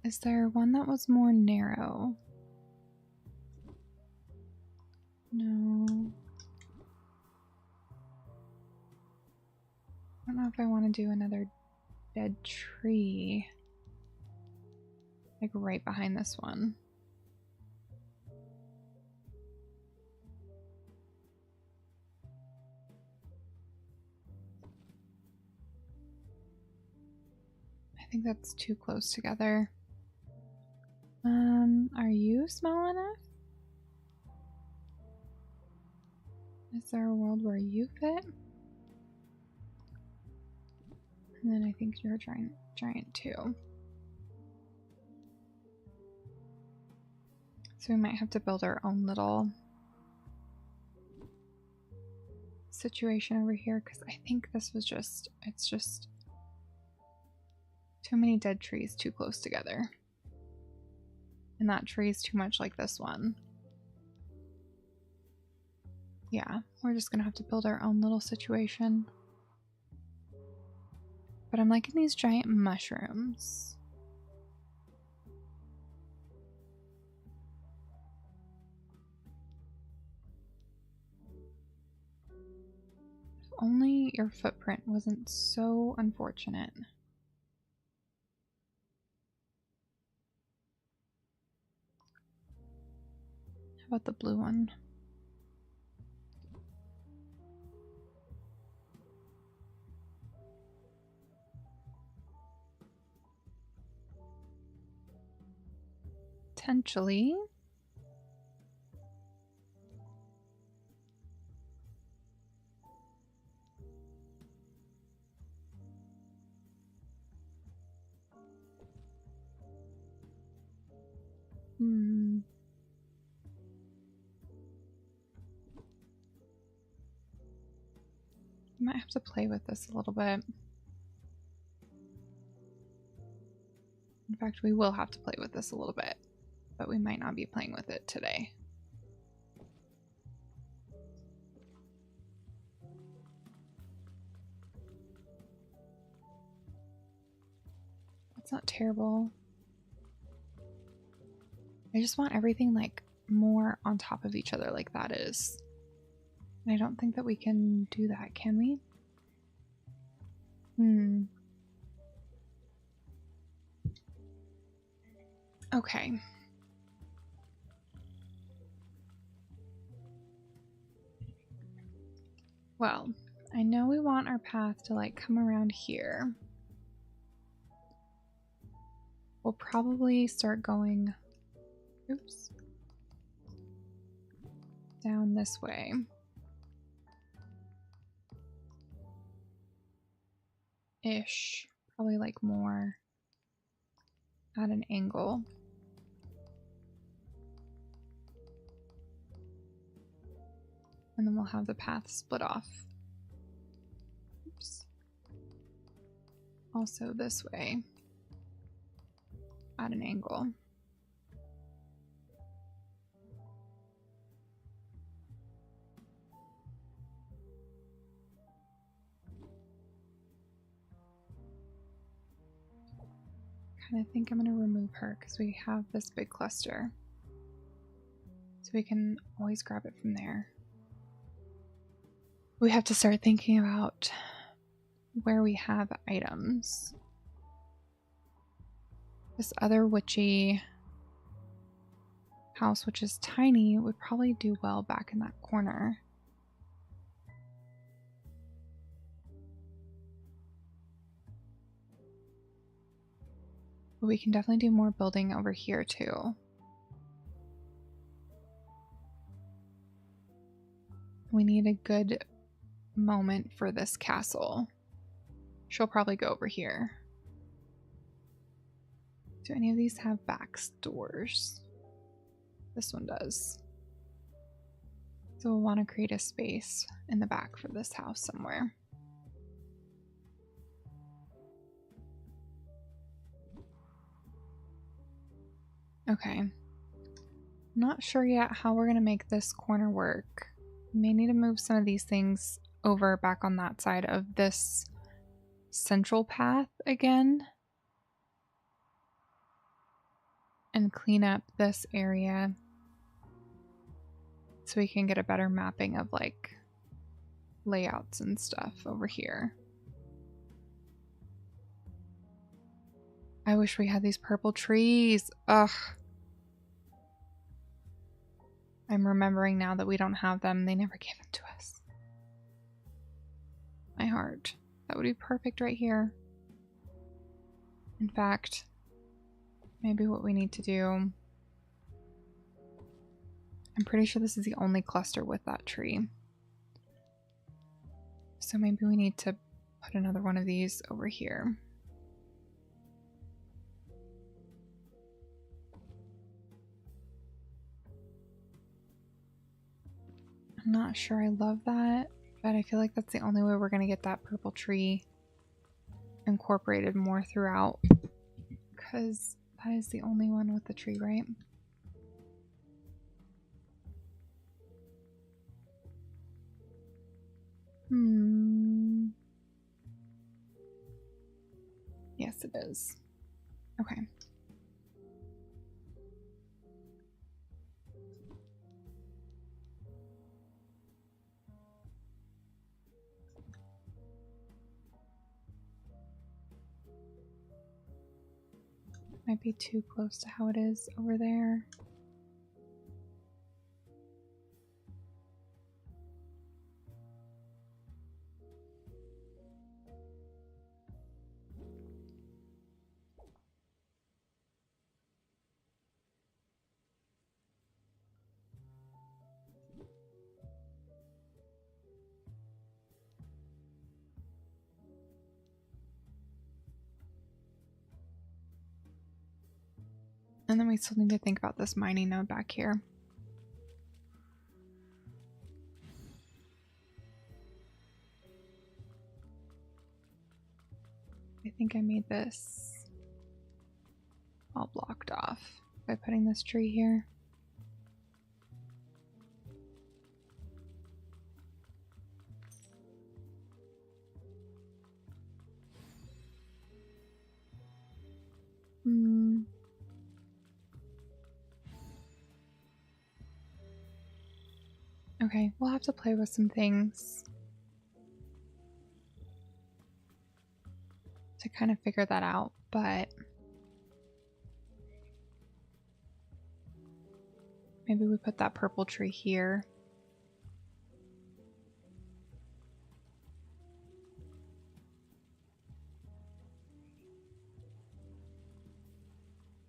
Is there one that was more narrow? No. I don't know if I want to do another dead tree. Like right behind this one. I think that's too close together. Are you small enough? Is there a world where you fit? And then I think you're a giant too. So we might have to build our own little situation over here because I think this was just, it's just too many dead trees too close together. And that tree is too much like this one. Yeah, we're just gonna have to build our own little situation. But I'm liking these giant mushrooms. If only your footprint wasn't so unfortunate. How about the blue one? Potentially. I might have to play with this a little bit. In fact, we will have to play with this a little bit, but we might not be playing with it today. That's not terrible. I just want everything like more on top of each other like that is. And I don't think that we can do that, can we? Okay. Well, I know we want our path to like come around here. We'll probably start going, oops, down this way. Ish. Probably like more at an angle. And then we'll have the path split off. Oops. Also this way at an angle. Kind of think I'm going to remove her because we have this big cluster. So we can always grab it from there. We have to start thinking about where we have items. This other witchy house, which is tiny, would probably do well back in that corner. But we can definitely do more building over here too. We need a good moment for this castle. She'll probably go over here. Do any of these have back doors? This one does. So we'll want to create a space in the back for this house somewhere. Okay. Not sure yet how we're going to make this corner work. We may need to move some of these things over back on that side of this central path again. And clean up this area so we can get a better mapping of like layouts and stuff over here. I wish we had these purple trees. Ugh. I'm remembering now that we don't have them. They never gave them to us. My heart. That would be perfect right here. In fact, maybe what we need to do... I'm pretty sure this is the only cluster with that tree. So maybe we need to put another one of these over here. I'm not sure I love that, But I feel like that's the only way we're going to get that purple tree incorporated more throughout. Because that is the only one with the tree, right? Yes, it is. Okay. Might be too close to how it is over there. And then we still need to think about this mining node back here. I think I made this all blocked off by putting this tree here. Okay, we'll have to play with some things to kind of figure that out, but maybe we put that purple tree here.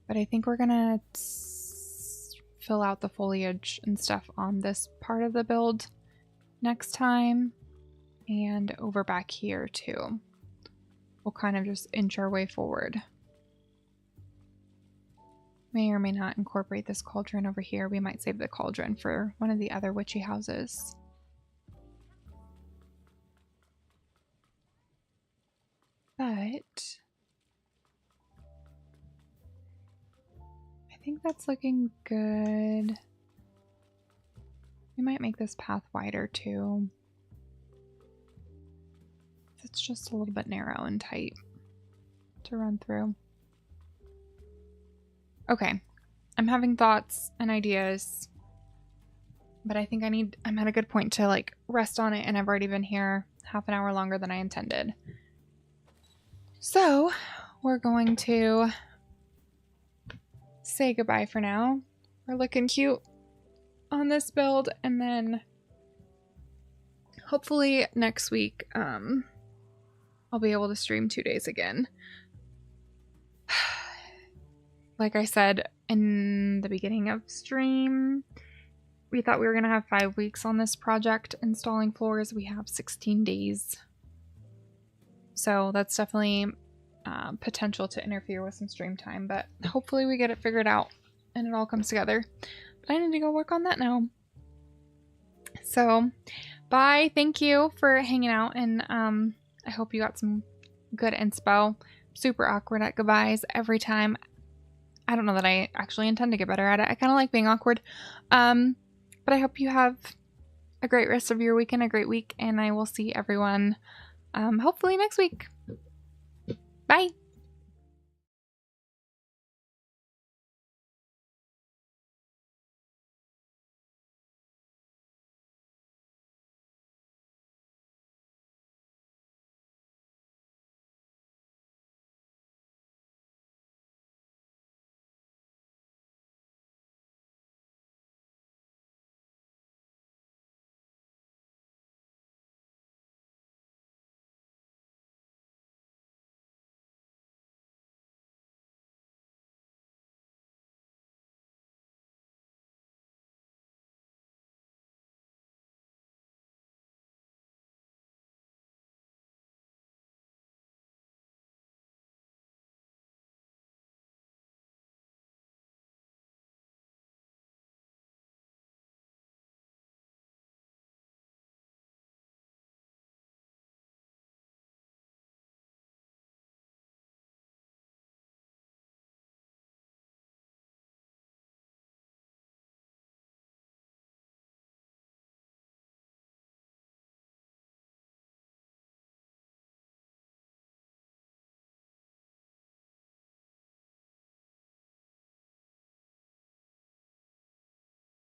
But I think we're gonna fill out the foliage and stuff on this part of the build next time, and over back here too. We'll kind of just inch our way forward. May or may not incorporate this cauldron over here. We might save the cauldron for one of the other witchy houses. But I think that's looking good. We might make this path wider too. It's just a little bit narrow and tight to run through. Okay, I'm having thoughts and ideas, but I think I'm at a good point to like rest on it, and I've already been here half an hour longer than I intended. So we're going to say goodbye for now. We're looking cute on this build, and then hopefully next week I'll be able to stream 2 days again. Like I said in the beginning of stream, we thought we were going to have 5 weeks on this project installing floors. We have 16 days. So that's definitely potential to interfere with some stream time, but hopefully we get it figured out and it all comes together. But I need to go work on that now. So bye. Thank you for hanging out, and I hope you got some good inspo. Super awkward at goodbyes every time. I don't know that I actually intend to get better at it. I kind of like being awkward. But I hope you have a great rest of your weekend, a great week, and I will see everyone hopefully next week. Bye!